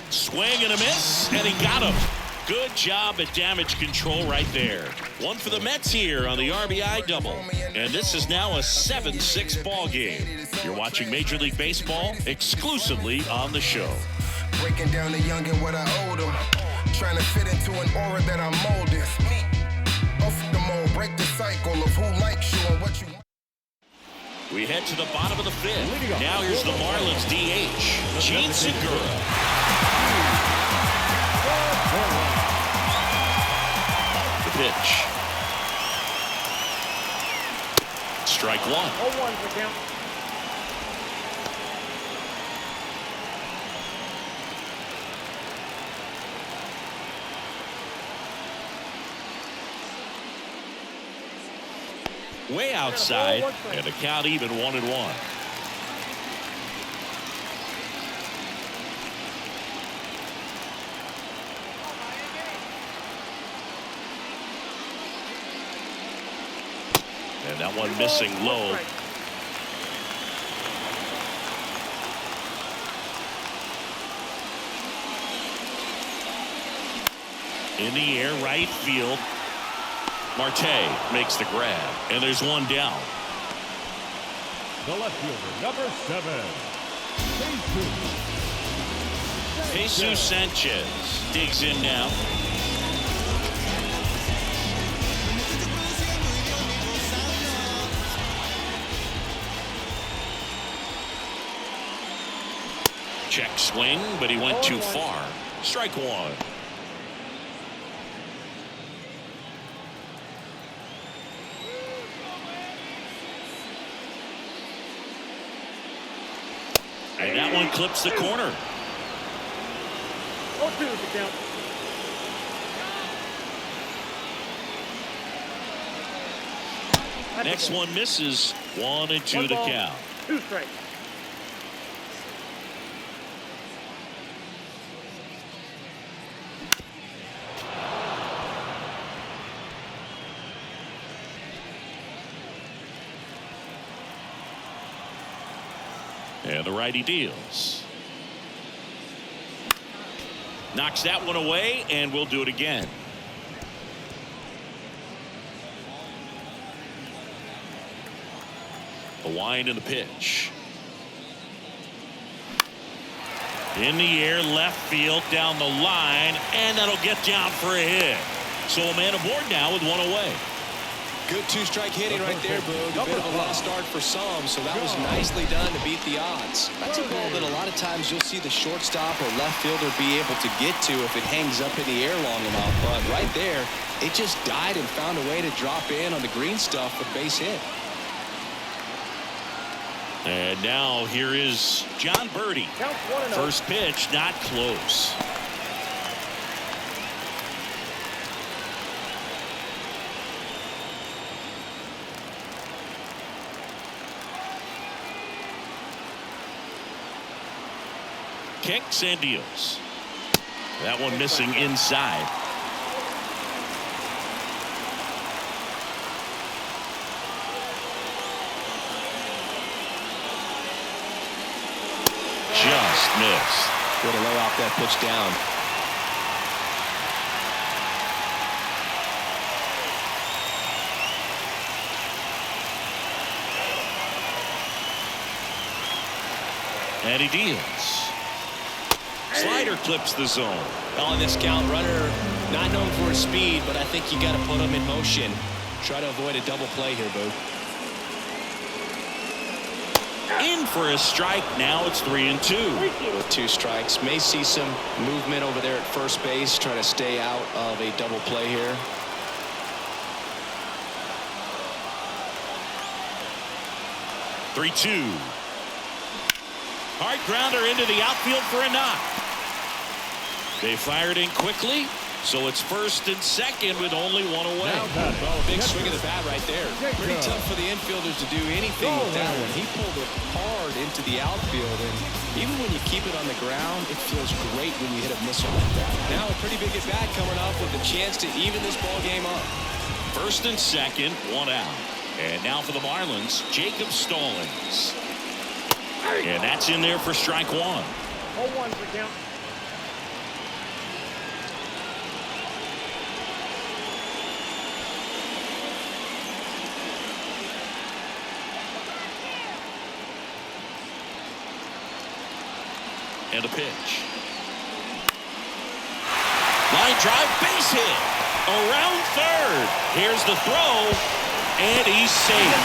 Swing and a miss, and he got him. Good job at damage control right there. 1 for the Mets here on the RBI double. And this is now a 7-6 ball game. You're watching Major League Baseball exclusively on the show. Breaking down the young and what I owed him. Trying to fit into an aura that I'm molded. Off the mold, break the cycle of who likes you and what you want. We head to the bottom of the 5th. Now here's the Marlins DH, Gene Segura. The pitch. Strike 1. 0-1 for count. Way outside, and the count even 1-1. And that one missing low. In the air, right field. Marte makes the grab, and there's 1 down. The left fielder, number 7. Jesus Sanchez digs in now. Check swing, but he went too far. Strike 1. And that one clips the corner. 0-2 to count. Next one misses. 1-2 to count. 2 strikes. And the righty deals. Knocks that one away, and we'll do it again. The wind and the pitch. In the air, left field, down the line, and that'll get down for a hit. So a man aboard now with 1 away. Good two-strike hitting right there, Boog. A bit of a lost start for some, so that was nicely done to beat the odds. That's a ball that a lot of times you'll see the shortstop or left fielder be able to get to if it hangs up in the air long enough. But right there, it just died and found a way to drop in on the green stuff with base hit. And now here is John Birdie. Count 1-0. First pitch, not close. Kicks and deals. That one missing inside. Just missed. Way to lay off that pitch down. And he deals. Slider clips the zone. On this count, runner not known for his speed, but I think you got to put him in motion. Try to avoid a double play here, Boo. In for a strike. Now it's 3-2. With 2 strikes. May see some movement over there at first base. Try to stay out of a double play here. Three-two. Hard grounder into the outfield for a knock. They fired in quickly, so it's first and second with only one away. Well, a big swing of the bat right there. Pretty tough for the infielders to do anything with that one. He pulled it hard into the outfield, and even when you keep it on the ground, it feels great when you hit a missile like that. Now a pretty big at bat coming up with a chance to even this ball game up. First and second, 1 out. And now for the Marlins, Jacob Stallings. And that's in there for strike 1. 0-1 for count. And a pitch. Line drive, base hit. Around third. Here's the throw. And he's safe.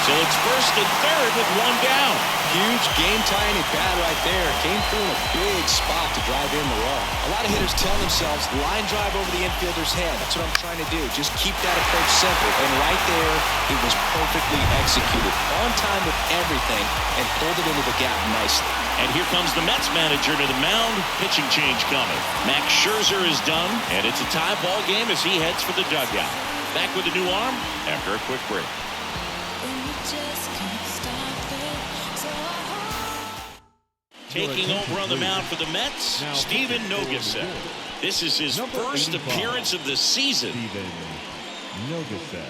So it's first and third with 1 down. Huge game-tying at bat right there. Came through in a big spot to drive in the run. A lot of hitters tell themselves, line drive over the infielder's head. That's what I'm trying to do. Just keep that approach simple. And right there, it was perfectly executed. On time with everything and pulled it into the gap nicely. And here comes the Mets manager to the mound. Pitching change coming. Max Scherzer is done, and it's a tie ball game as he heads for the dugout. Back with a new arm after a quick break. Taking over on the mound for the Mets, Steven Nogaset. This is his first appearance of the season. Steven Nogaset.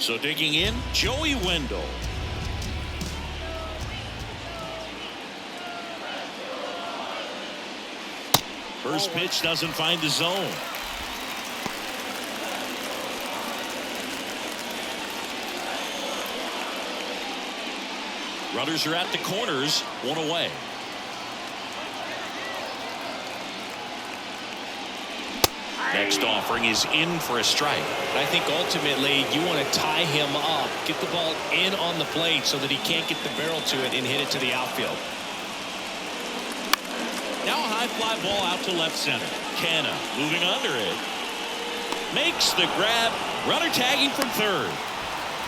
So digging in, Joey Wendell. First pitch doesn't find the zone. Runners are at the corners, 1 away. Next offering is in for a strike. I think ultimately you want to tie him up, get the ball in on the plate so that he can't get the barrel to it and hit it to the outfield. Now a high fly ball out to left center. Canna moving under it. Makes the grab. Runner tagging from third.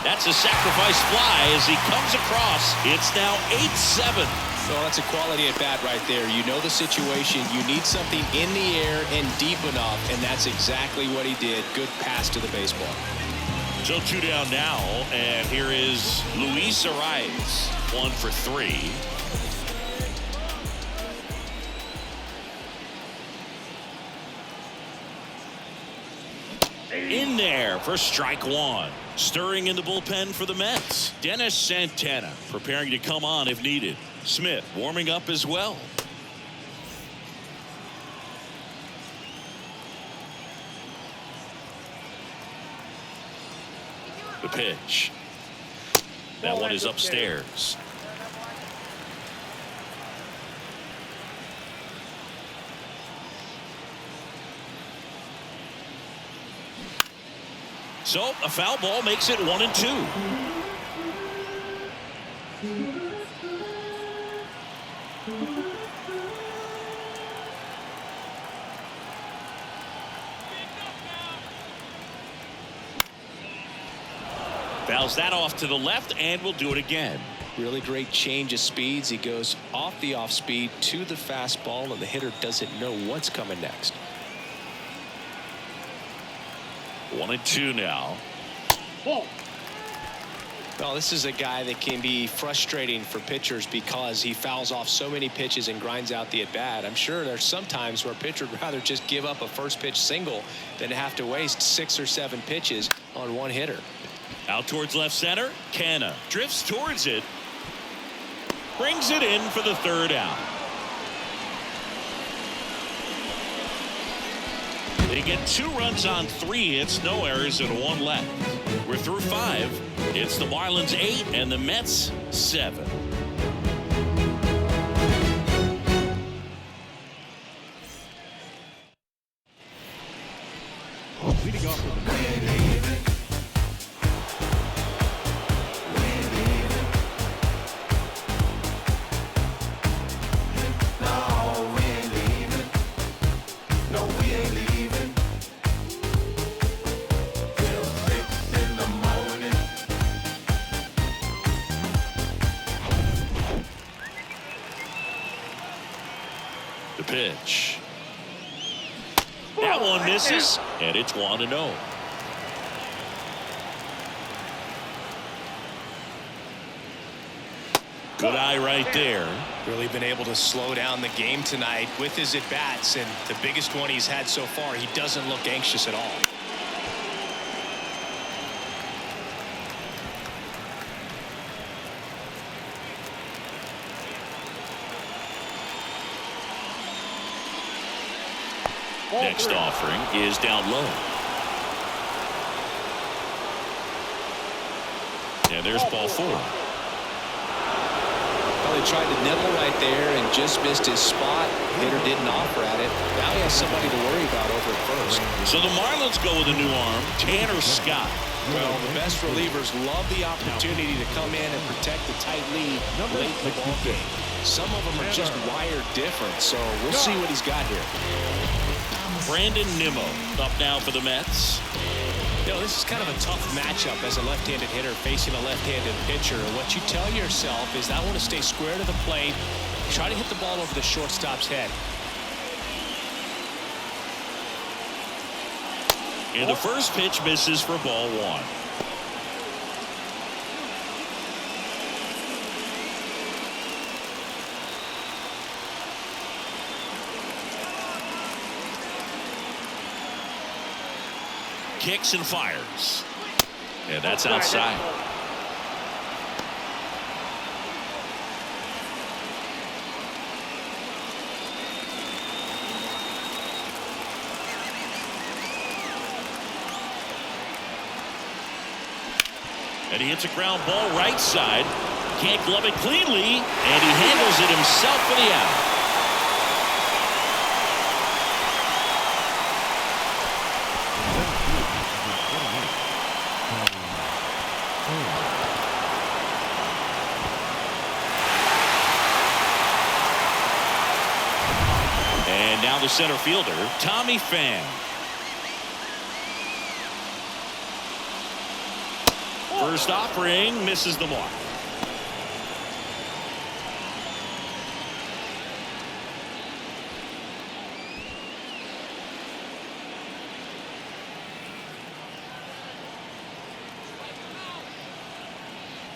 That's a sacrifice fly as he comes across. It's now 8-7. So that's a quality at bat right there. You know the situation. You need something in the air and deep enough, and that's exactly what he did. Good pass to the baseball. So 2 down now, and here is Luis Arias. 1 for 3. In there for strike 1. Stirring in the bullpen for the Mets. Dennis Santana preparing to come on if needed. Smith warming up as well. The pitch. That one is upstairs. So a foul ball makes it 1-2. Fouls that off to the left, and we'll do it again. Really great change of speeds. He goes off the off speed to the fastball, and the hitter doesn't know what's coming next. 1-2 now. Well, this is a guy that can be frustrating for pitchers because he fouls off so many pitches and grinds out the at bat. I'm sure there's some times where a pitcher would rather just give up a first pitch single than have to waste 6 or 7 pitches on one hitter. Out towards left center. Canna drifts towards it. Brings it in for the 3rd out. They get 2 runs on 3 hits, no errors, and 1 left. We're through 5. It's the Marlins 8 and the Mets 7. Leading off with the pitch. That one misses, and it's 1-0. Good eye right there. Really been able to slow down the game tonight with his at-bats, and the biggest one he's had so far, he doesn't look anxious at all. Next offering is down low. And there's ball 4. Well, he tried to nibble right there and just missed his spot. Hitter didn't offer at it. Now he has somebody to worry about over at first. So the Marlins go with a new arm, Tanner Scott. Well, the best relievers love the opportunity to come in and protect the tight lead late in the ball game. Some of them are just wired different, so we'll see what he's got here. Brandon Nimmo up now for the Mets. You know, this is kind of a tough matchup as a left-handed hitter facing a left-handed pitcher. And what you tell yourself is I want to stay square to the plate, try to hit the ball over the shortstop's head. And the first pitch misses for ball 1. Kicks and fires. And that's outside. And he hits a ground ball right side. Can't glove it cleanly, and he handles it himself for the out. And now the center fielder, Tommy Pham. First offering misses the mark.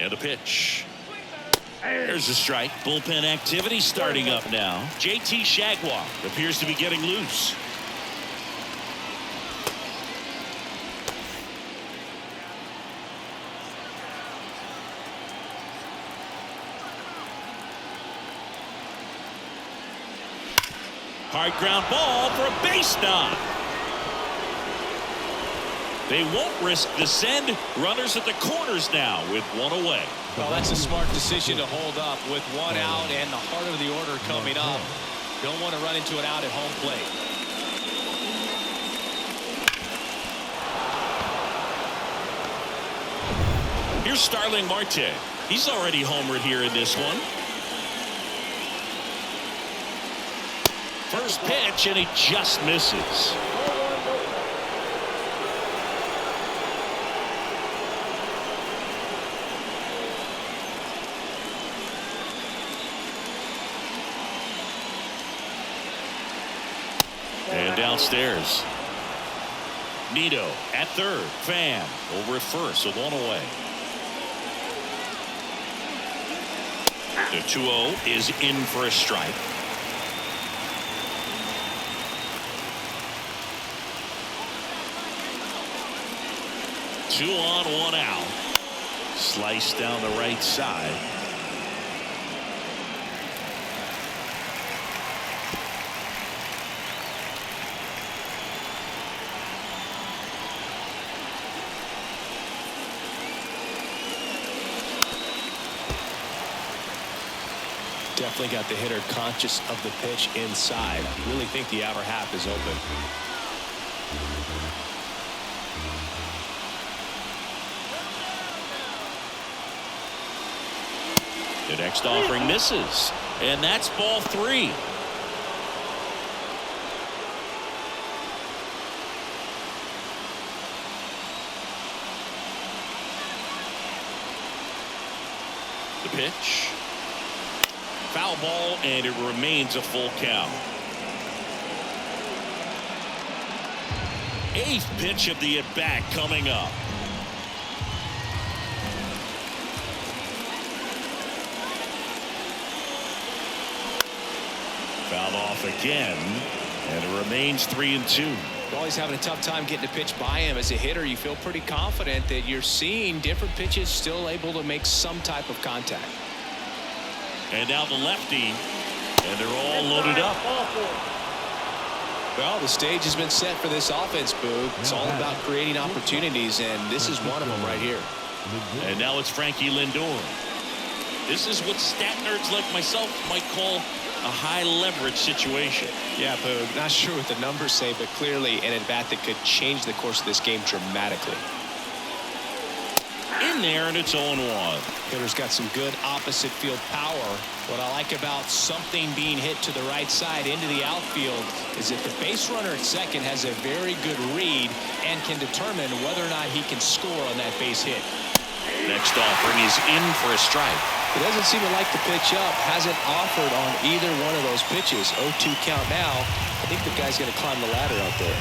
And the pitch. There's a strike. Bullpen activity starting up now. JT Shagwar appears to be getting loose. Hard ground ball for a base knock. They won't risk the send. Runners at the corners now with 1 away. Well, that's a smart decision to hold up with 1 out and the heart of the order coming up. Don't want to run into an out at home plate. Here's Starling Marte. He's already homered here in this one. First pitch, and he just misses. And downstairs. Nito at third. Fan over at first, so one away. The 2-0 is in for a strike. Two on, one out. Slice down the right side. Definitely got the hitter conscious of the pitch inside. Really think the outer half is open. The next offering misses, and that's ball 3. The pitch. Foul ball, and it remains a full count. 8th pitch of the at-bat coming up. Fouled off again, and it remains 3-2. Well, he's having a tough time getting a pitch by him. As a hitter, you feel pretty confident that you're seeing different pitches still able to make some type of contact. And now the lefty, and they're all loaded up. Well, the stage has been set for this offense, Boog. It's all about creating opportunities, and this is one of them right here. And now it's Frankie Lindor. This is what stat nerds like myself might call a high leverage situation. Yeah, Boog. Not sure what the numbers say, but clearly an at-bat that could change the course of this game dramatically. In there, and it's 0-1. Hitter's got some good opposite field power. What I like about something being hit to the right side into the outfield is that the base runner at second has a very good read and can determine whether or not he can score on that base hit. Next offering is in for a strike. He doesn't seem to like the pitch up. Hasn't offered on either one of those pitches. 0-2 count now. I think the guy's going to climb the ladder out there.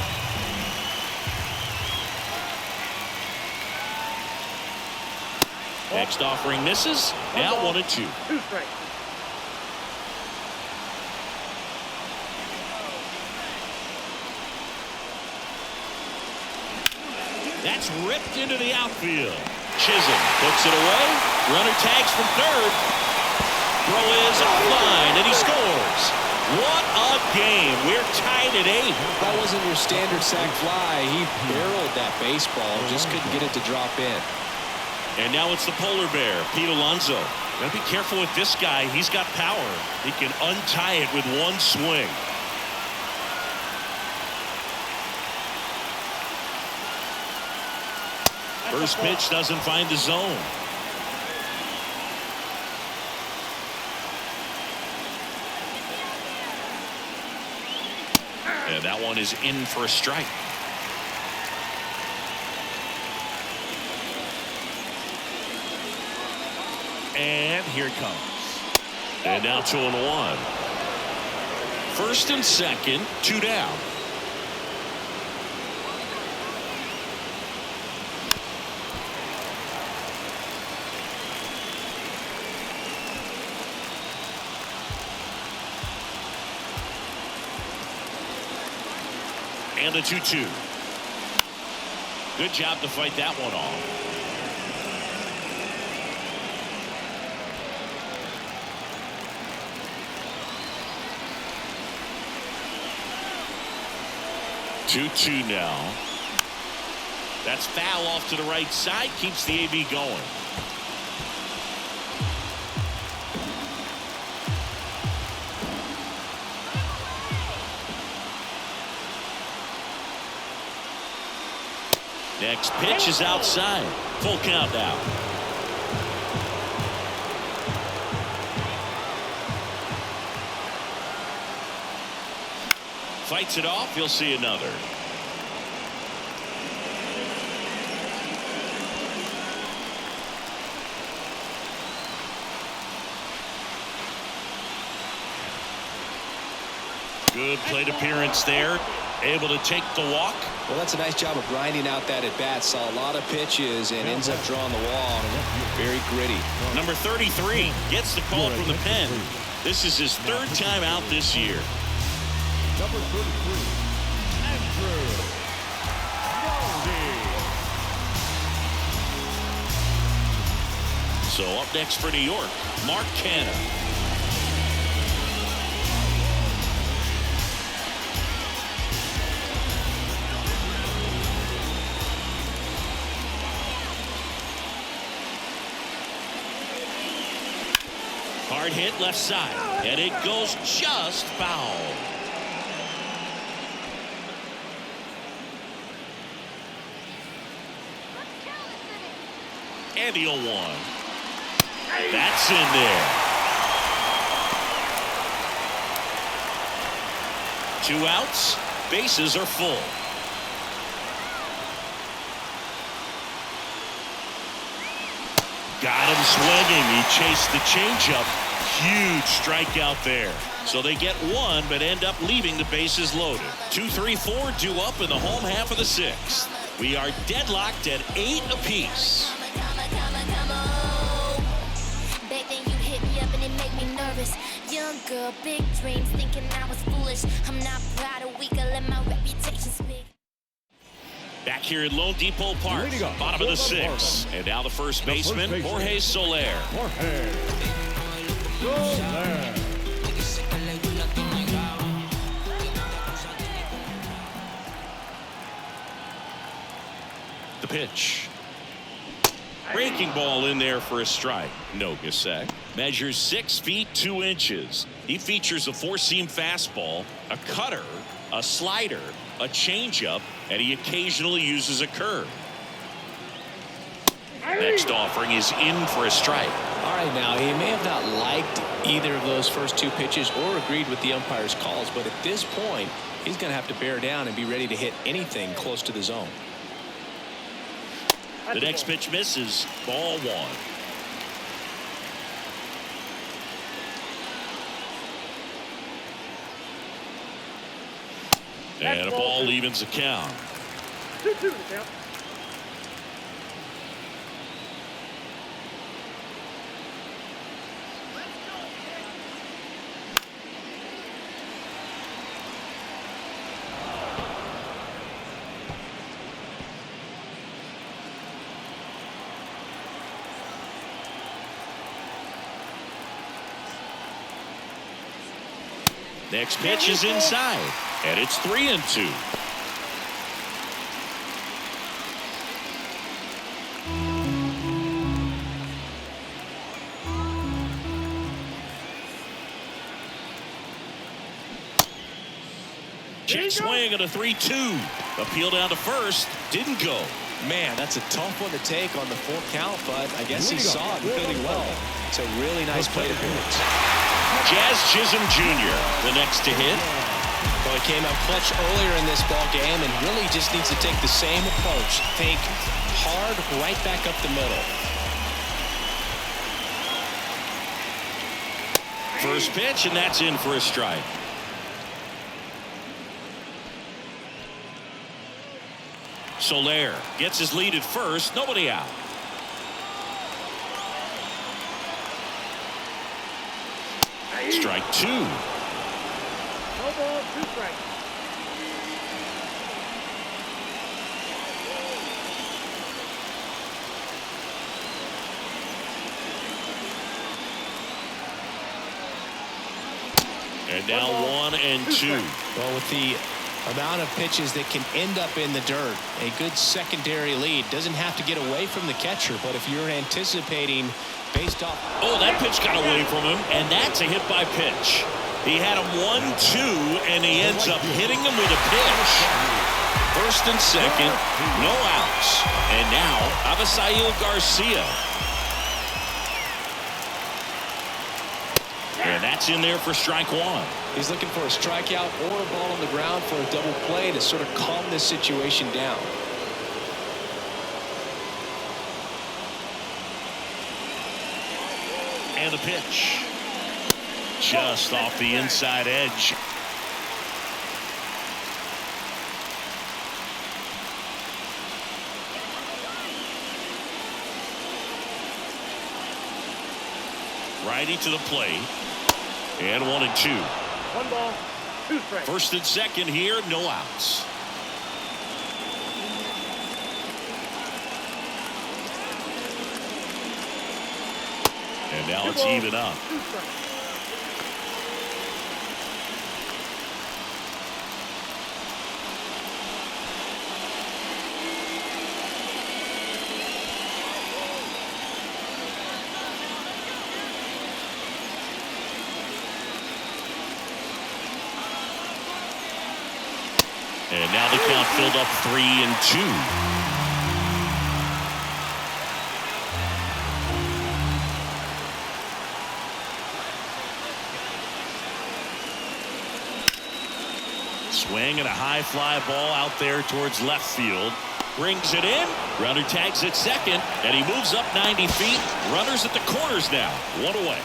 Next offering misses. Now 1-2. 2 strikes. That's ripped into the outfield. Chisholm puts it away. Runner tags from third. Throw is offline, and he scores. What a game. We're tied at 8. That wasn't your standard sac fly. He barreled that baseball. Just couldn't get it to drop in. And now it's the polar bear, Pete Alonso. Gotta be careful with this guy. He's got power. He can untie it with one swing. First pitch doesn't find the zone. And that one is in for a strike. And here it comes. And now 2-1. First and second, 2 down. And the 2-2. Good job to fight that one off. Two now. That's foul off to the right side. Keeps the AB going. Next pitch is outside. Full count now. fights it off. He'll see another. Good plate appearance there. Able to take the walk. Well, that's a nice job of grinding out that at bat. Saw a lot of pitches and ends up drawing the walk. Very gritty. Number 33 gets the call from the pen. This is his third time out this year. Number 33, Andrew. So up next for New York, Mark Canha. Hard hit left side, and it goes just foul. And the 0-1. That's in there. 2 outs, bases are full. Got him swinging. He chased the changeup. Huge strikeout there. So they get 1, but end up leaving the bases loaded. 2, 3, 4 due up in the home half of the 6th. We are deadlocked at 8 apiece. Back then you hit me up and it made me nervous. Young girl, big dreams, thinking I was foolish. I'm not proud of weak, I let my reputation speak. Back here at LoanDepot Park, bottom of the 6th. And now the first baseman, Jorge Soler. The pitch. Breaking ball in there for a strike. No Gasek. Measures 6 feet 2 inches. He features a 4-seam fastball, a cutter, a slider, a changeup, and he occasionally uses a curve. Next offering is in for a strike. All right, now he may have not liked either of those first 2 pitches or agreed with the umpire's calls, but at this point he's going to have to bear down and be ready to hit anything close to the zone. The next pitch misses. Ball 1. And a ball evens the count. 2-2 to count. Next pitch is inside, and it's 3-2. Check swing at a 3-2. Appeal down to first. Didn't go. Man, that's a tough one to take on the 4 count, but I guess he saw it really well. It's a really nice plate appearance. Jazz Chisholm Jr., the next to hit. Well, he came out clutch earlier in this ball game and really just needs to take the same approach. Think hard right back up the middle. First pitch, and that's in for a strike. Soler gets his lead at first. Nobody out. Strike 2. No ball, 2 strikes. And now 1 and 2. Well, with the amount of pitches that can end up in the dirt, a good secondary lead doesn't have to get away from the catcher, but if you're anticipating based off. Oh, that pitch got away from him, and that's a hit by pitch. He had him 1-2, and he ends up hitting him with a pitch. First and second, no outs. And now, Avisail Garcia. And that's That's in there for strike one. He's looking for a strikeout or a ball on the ground for a double play to sort of calm this situation down. And the pitch. Just off the inside edge. Righty to the plate. And 1-2. 1 ball, 2 strikes. First and second here, no outs. And now it's even up. 2 strikes. And now the count filled up 3-2. Swing and a high fly ball out there towards left field. Brings it in. Runner tags at second, and he moves up 90 feet. Runners at the corners now. 1 away.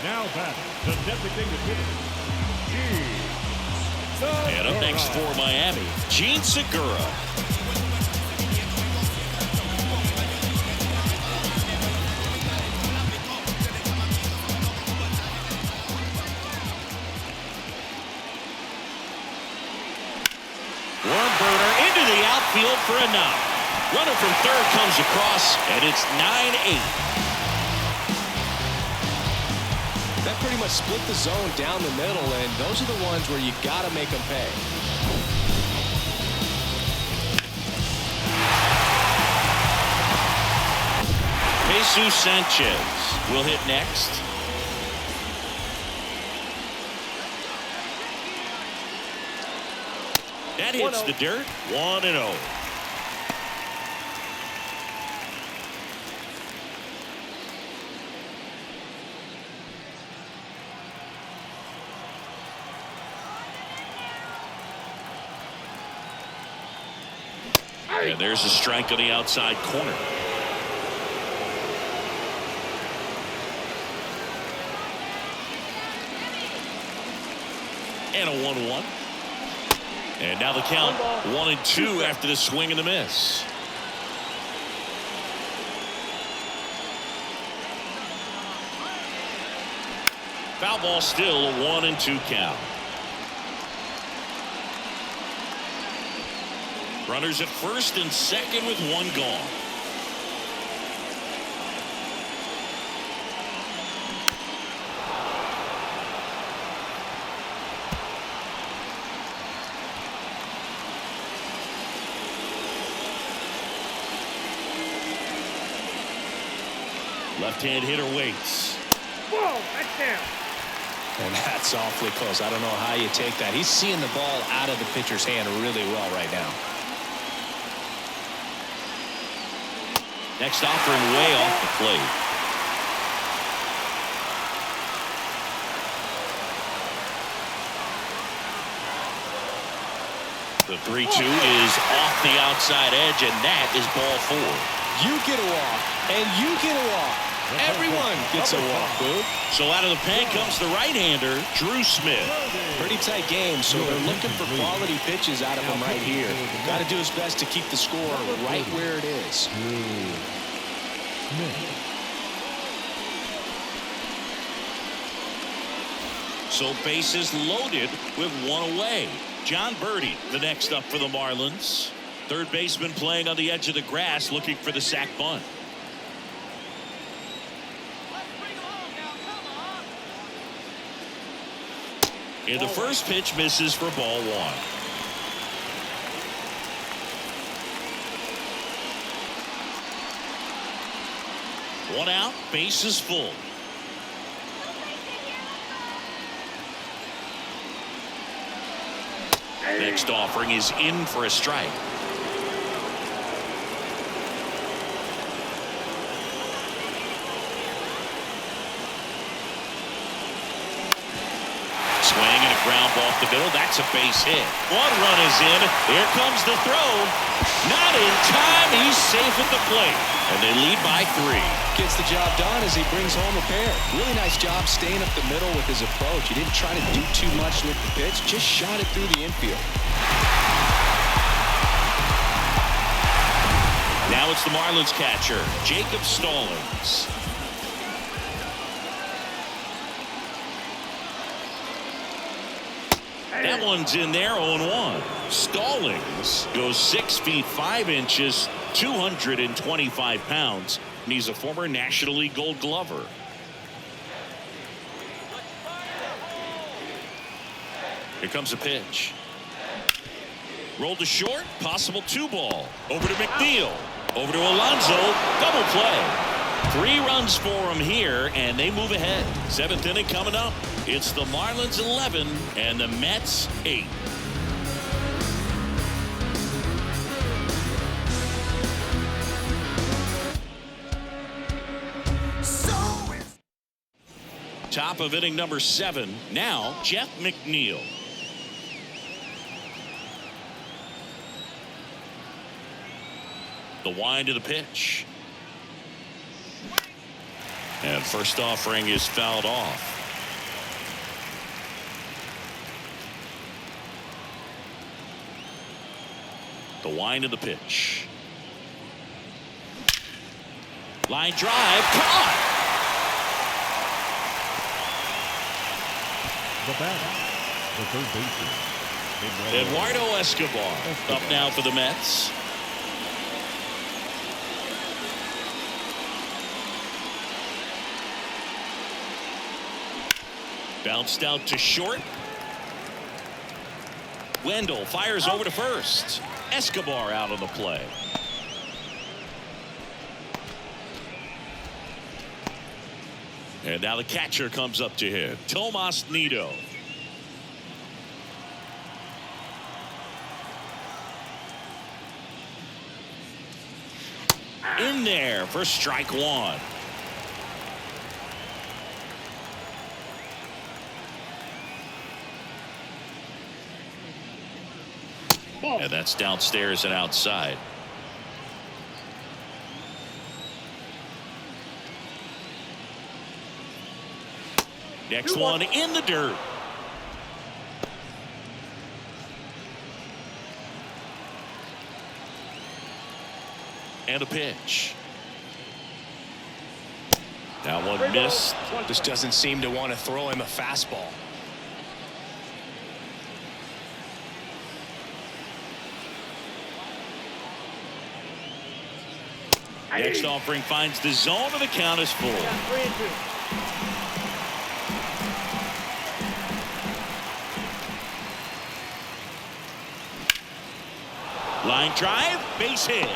Now batting, the designated hitter. And up next for Miami, Gene Segura. Warm burner into the outfield for a knock. Runner from third comes across, and it's 9-8. That pretty much split the zone down the middle, and those are the ones where you got to make them pay. Jesus Sanchez will hit next. That hits the dirt. 1-0. And there's a strike on the outside corner. And a 1-1. And now the count 1-2 after the swing and the miss. Foul ball, still a 1-2 count. Runners at first and second with 1 gone. Left-hand hitter waits. Whoa, that's down. And that's awfully close. I don't know how you take that. He's seeing the ball out of the pitcher's hand really well right now. Next offering way off the plate. The 3-2 is off the outside edge, and that is ball 4. You get a walk, and you get a walk. Everyone gets a walk, Boo. So out of the pen comes the right-hander, Drew Smith. Pretty tight game, so they're looking for quality pitches out of him right here. Got to do his best to keep the score right where it is. So bases loaded with 1 away. John Birdie, the next up for the Marlins. Third baseman playing on the edge of the grass, looking for the sac bunt. And the first pitch misses for ball 1. One out, bases full. Next offering is in for a strike. Swing and a ground ball off the middle. That's a base hit. One run is in. Here comes the throw. Not in time. He's safe at the plate. And they lead by 3. Gets the job done as he brings home a pair. Really nice job staying up the middle with his approach. He didn't try to do too much with the pitch. Just shot it through the infield. Now it's the Marlins catcher, Jacob Stallings. That one's in there, 0-1. Stallings goes 6 feet 5 inches, 225 pounds, and he's a former National League Gold Glover. Here comes a pitch. Rolled to short, possible 2-ball. Over to McNeil. Over to Alonso. Double play. 3 runs for him here, and they move ahead. 7th inning coming up. It's the Marlins 11 and the Mets 8. Top of inning number 7. Now, Jeff McNeil. The wind of the pitch. And first offering is fouled off. The wind of the pitch. Line drive. Caught. The batter, the third baseman, Eduardo Escobar up now for the Mets. Bounced out to short. Wendell fires over to first. Escobar out on the play. And now the catcher comes up to him, Tomas Nido. In there for strike 1. And that's downstairs and outside. Next one in the dirt. And a pitch. That one missed. Just doesn't seem to want to throw him a fastball. Next offering finds the zone, and the count is full. 3-2. Line drive, base hit.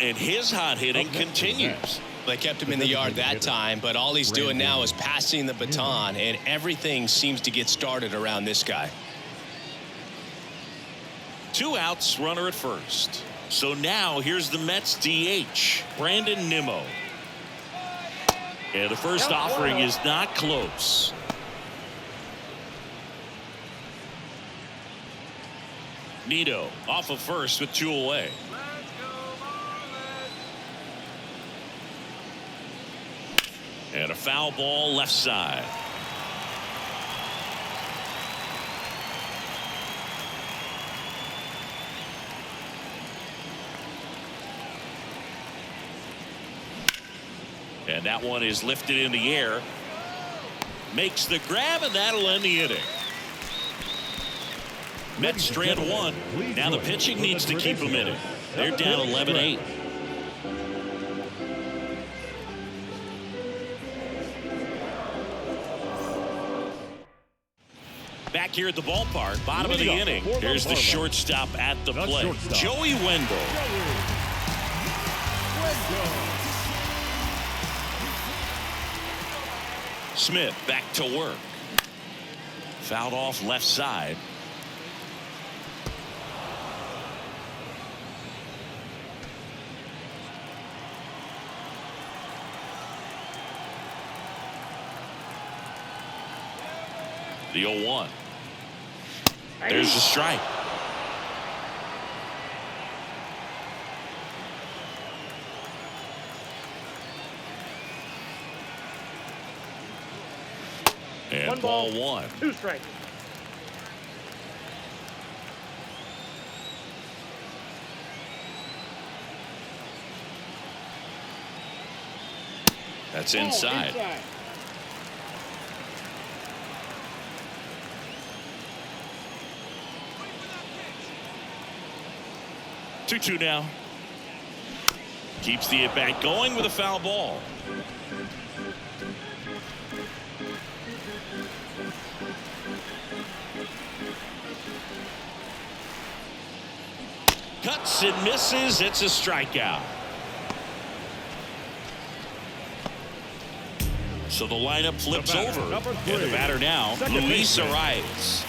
And his hot hitting continues. They kept him in the yard that time, but all he's doing now is passing the baton, and everything seems to get started around this guy. 2 outs, runner at first. So now here's the Mets DH, Brandon Nimmo. And the first offering is not close. Nido off of first with 2 away. And a foul ball left side. And that one is lifted in the air. Makes the grab, and that'll end the inning. Mets strand 1. Now the pitching needs to keep them in it. They're down 11-8. Back here at the ballpark, bottom of the inning. Here's the shortstop at the plate, Joey Wendell. Smith back to work. Fouled off left side. The 0-1. There's the strike. And ball 1. 2 strikes. That's inside. 2-2 now. Keeps the at-bat going with a foul ball. Cuts and misses. It's a strikeout. So the lineup flips over. And the batter now, Luis Arias.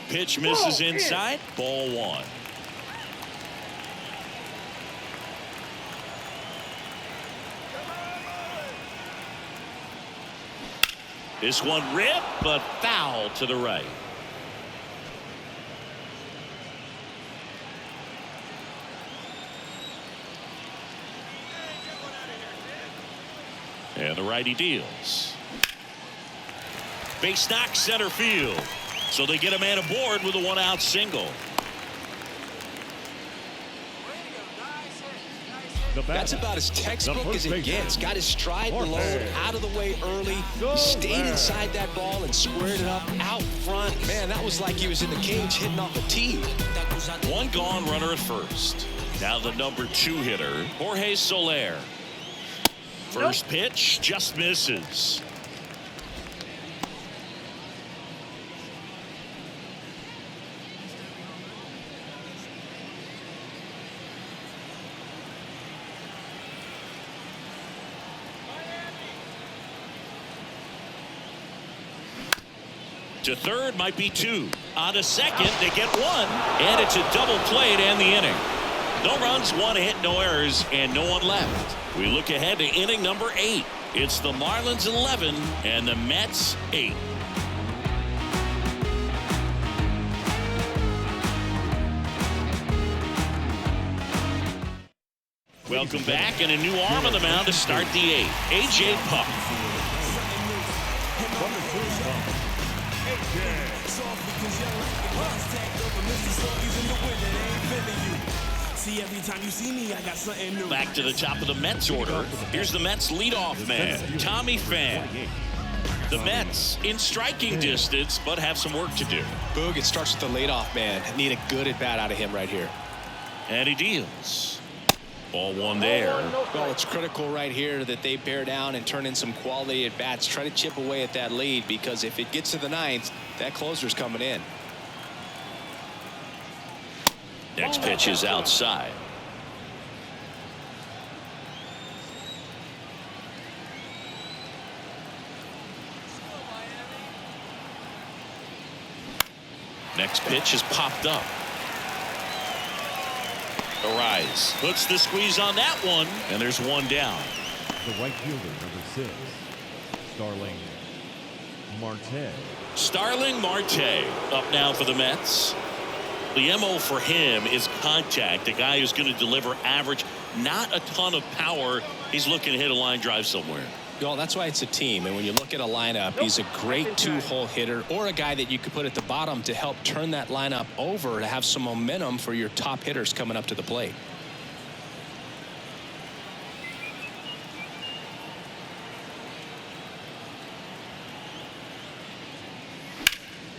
Pitch misses inside. Ball 1. This one ripped, but foul to the right. And the righty deals. Base knock center field. So they get a man aboard with a 1-out single. That's about as textbook as it gets. Got his stride load out of the way early. He stayed inside that ball and squared it up out front. Man, that was like he was in the cage hitting off a tee. One gone, runner at first. Now the number 2 hitter, Jorge Soler. First pitch just misses. To third might be 2. On to second, they get 1. And it's a double play to end the inning. No runs, 1 hit, no errors, and no one left. We look ahead to inning number 8. It's the Marlins 11 and the Mets 8. Welcome back, and a new arm on the mound to start the 8th. A.J. Puck. Back to the top of the Mets order. Here's the Mets leadoff man, Tommy Pham. The Mets in striking distance, but have some work to do. Boog, it starts with the leadoff man. Need a good at bat out of him right here. And he deals. Ball 1 there. Well, it's critical right here that they bear down and turn in some quality at bats. Try to chip away at that lead, because if it gets to the 9th, that closer's coming in. Next pitch is outside. Next pitch is popped up. Arias puts the squeeze on that one, and there's 1 down. The right fielder, number 6, Starling Marte up now for the Mets. The MO for him is contact. A guy who's going to deliver average, not a ton of power. He's looking to hit a line drive somewhere. Well, that's why it's a team. And when you look at a lineup, he's a great 2-hole hitter, or a guy that you could put at the bottom to help turn that lineup over to have some momentum for your top hitters coming up to the plate.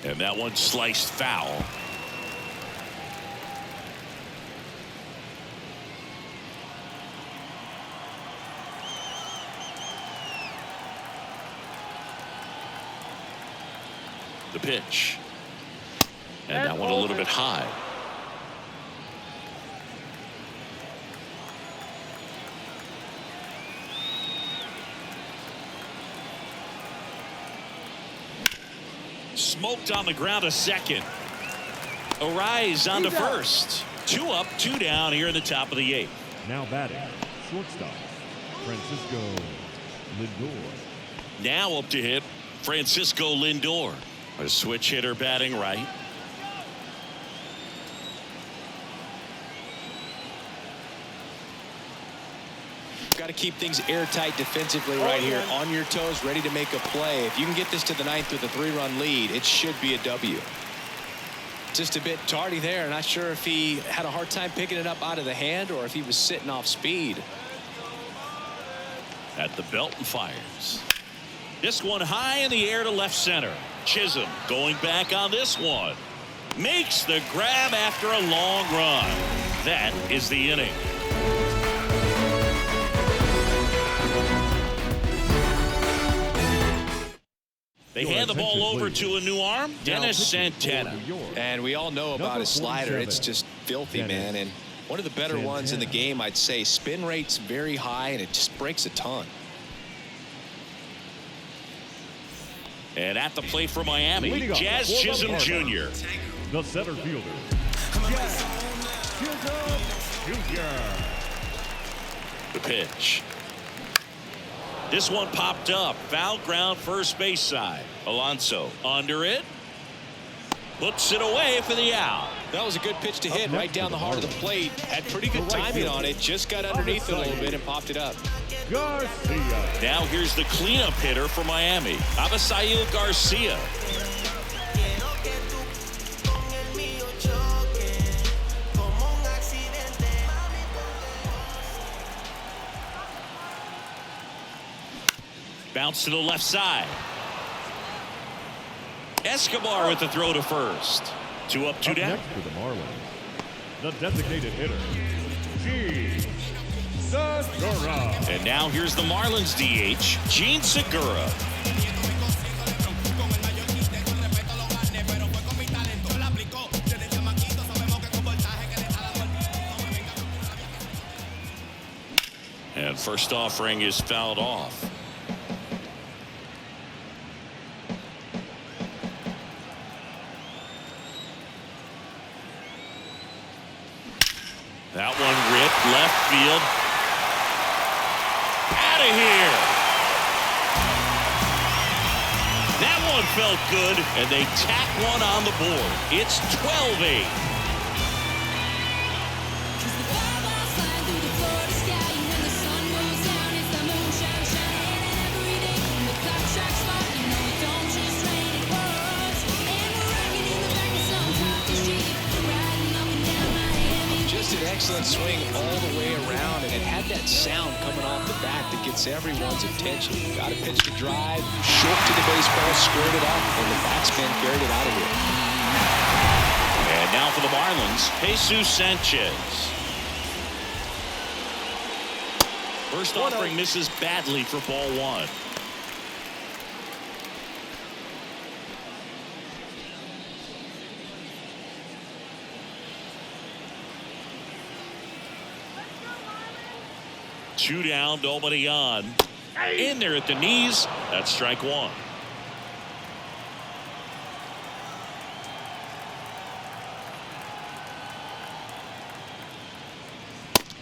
And that one sliced foul. The pitch. And that one a little bit high. Smoked on the ground to second. Arias on to first. 2 up, 2 down here in the top of the 8th. Now batting, shortstop, Francisco Lindor. Now up to hit Francisco Lindor. A switch hitter batting right. Got to keep things airtight defensively right here. On your toes, ready to make a play. If you can get this to the ninth with a 3-run lead, it should be a W. Just a bit tardy there. Not sure if he had a hard time picking it up out of the hand or if he was sitting off speed. At the belt and fires. This one high in the air to left center. Chisholm going back on this one. Makes the grab after a long run. That is the inning. They hand the ball over to a new arm, Dennis Santana. And we all know about his slider. It's just filthy, man. And one of the better ones in the game, I'd say. Spin rate's very high, and it just breaks a ton. And at the plate for Miami, Jazz Chisholm Jr. The center fielder, Jazz Chisholm Jr. The pitch. This one popped up. Foul ground first base side. Alonso under it. Puts it away for the out. That was a good pitch to hit right down the heart of the plate. Had pretty good timing on it. Just got underneath it a little bit and popped it up. Garcia. Now here's the cleanup hitter for Miami, Avisail Garcia. Bounce to the left side. Escobar with the throw to first. 2 up, 2 down. Next for the Marlins, the designated hitter, Gene Segura. And now here's the Marlins DH, Gene Segura. And first offering is fouled off. That one ripped left field. Out of here. That one felt good, and they tack one on the board. It's 12-8. An excellent swing all the way around, and it had that sound coming off the bat that gets everyone's attention. Got a pitch to drive, short to the baseball, squared it up, and the batsman carried it out of here. And now for the Marlins, Jesus Sanchez. First offering misses badly for ball 1. Two down, nobody on. In there at the knees. That's strike 1.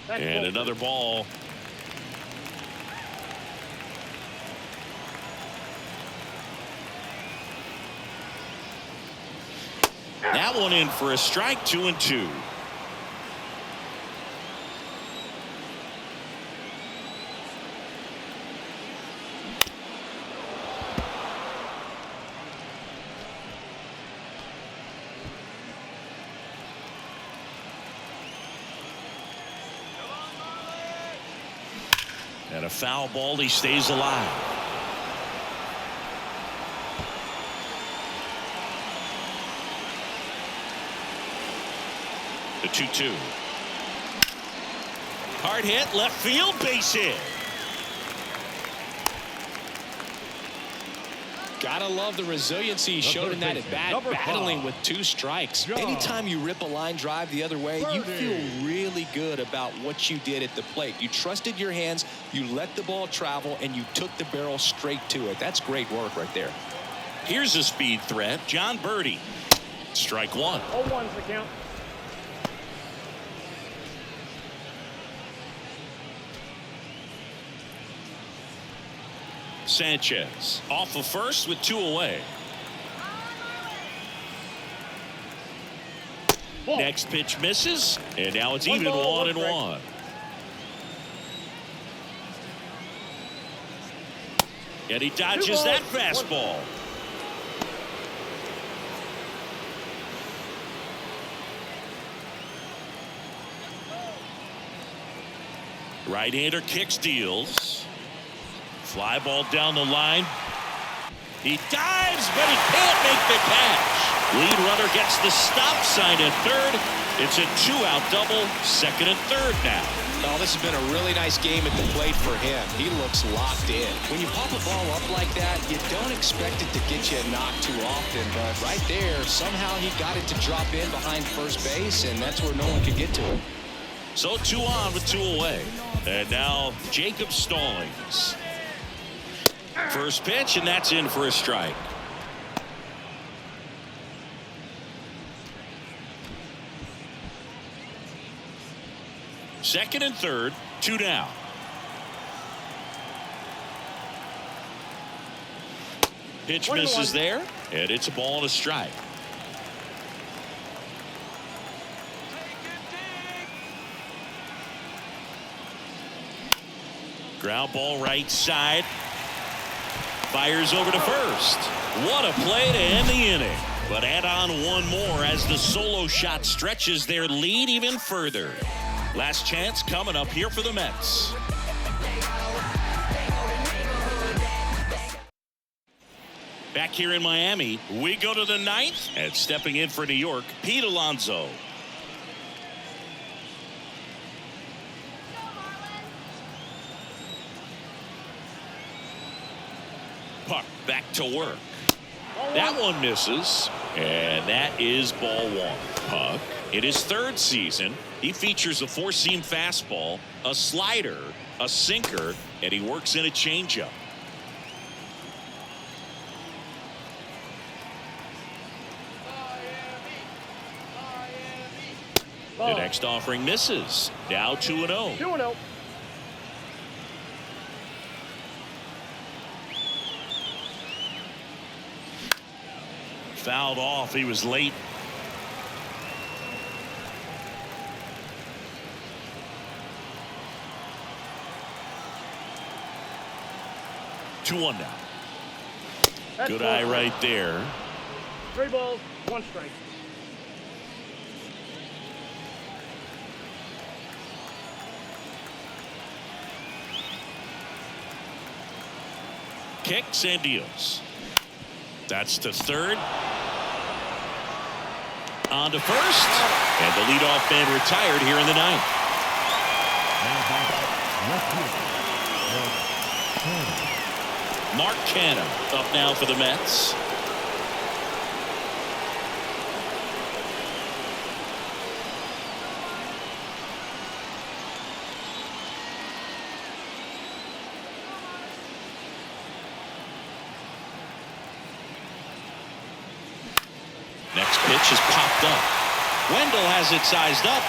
And another ball. That one in for a strike, 2-2. And a foul ball, he stays alive. The 2-2. Hard hit, left field, base hit. Gotta love the resiliency he showed in that at bat, battling with 2 strikes. Anytime you rip a line drive the other way, you feel really good about what you did at the plate. You trusted your hands, you let the ball travel, and you took the barrel straight to it. That's great work right there. Here's a speed threat, John Birdie. Strike 1. 0-1's the count. Sanchez off of first with 2 away. Ball. Next pitch misses, and now it's One even ball, 1-1. And he dodges that fastball. Right-hander kicks, deals. Fly ball down the line. He dives, but he can't make the catch. Lead runner gets the stop sign at third. It's a 2-out double, second and third now. Oh, this has been a really nice game at the plate for him. He looks locked in. When you pop a ball up like that, you don't expect it to get you a knock too often, but right there, somehow he got it to drop in behind first base, and that's where no one could get to it. So 2 on with 2 away. And now Jacob Stallings. First pitch, and that's in for a strike. Second and third, 2 down. Pitch misses there, and it's a ball and a strike. Ground ball right side. Fires over to first. What a play to end the inning. But add on one more as the solo shot stretches their lead even further. Last chance coming up here for the Mets. Back here in Miami, we go to the 9th, and stepping in for New York, Pete Alonso. Puck back to work. That one misses, and that is ball 1. Puck, in his 3rd season, he features a 4-seam fastball, a slider, a sinker, and he works in a changeup. The next offering misses. Now 2-0. 2-0. Fouled off. He was late. Two one now. That's Good ball eye 3. right there. 3 balls, 1 strike. Kicks and deals. That's to third. On to first. And the leadoff man retired here in the 9th. Mark Canha up now for the Mets. Next pitch is popped up. Wendell has it sized up.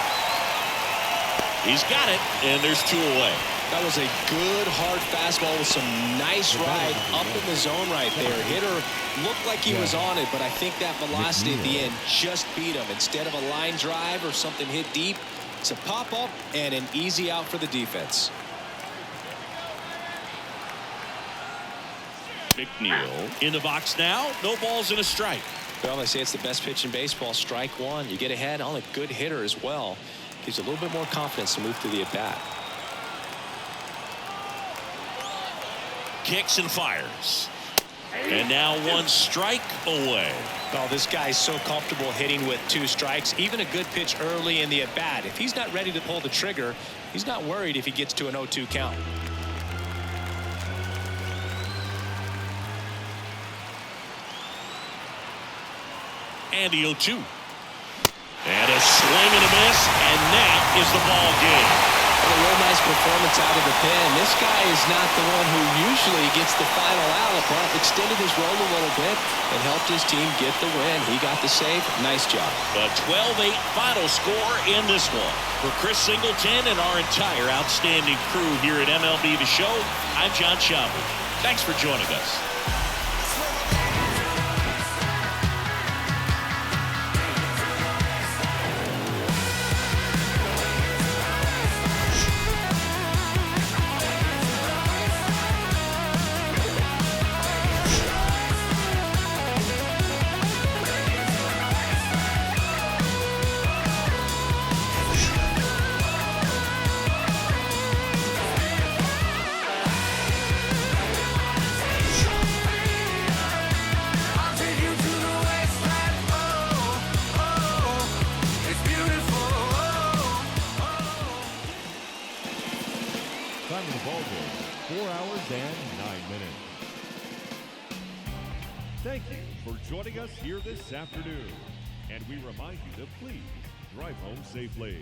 He's got it, and there's 2 away. That was a good hard fastball with some nice ride up in the zone right there. Hitter looked like he was on it, but I think that velocity at the end just beat him. Instead of a line drive or something hit deep, it's a pop up and an easy out for the defense. McNeil in the box now. No balls and a strike. Well, they say it's the best pitch in baseball. Strike 1. You get ahead on a good hitter as well. Gives you a little bit more confidence to move through the at-bat. Kicks and fires. And now 1 strike away. Oh, this guy's so comfortable hitting with 2 strikes. Even a good pitch early in the at-bat. If he's not ready to pull the trigger, he's not worried if he gets to an 0-2 count. And the 0-2. And a swing and a miss, and that is the ball game. A real nice performance out of the pen. This guy is not the one who usually gets the final out, but extended his role a little bit and helped his team get the win. He got the save. Nice job. A 12-8 final score in this one. For Chris Singleton and our entire outstanding crew here at MLB The Show, I'm John Schaubel. Thanks for joining us. Time of the ball game, 4 hours and 9 minutes. Thank you for joining us here this afternoon. And we remind you to please drive home safely.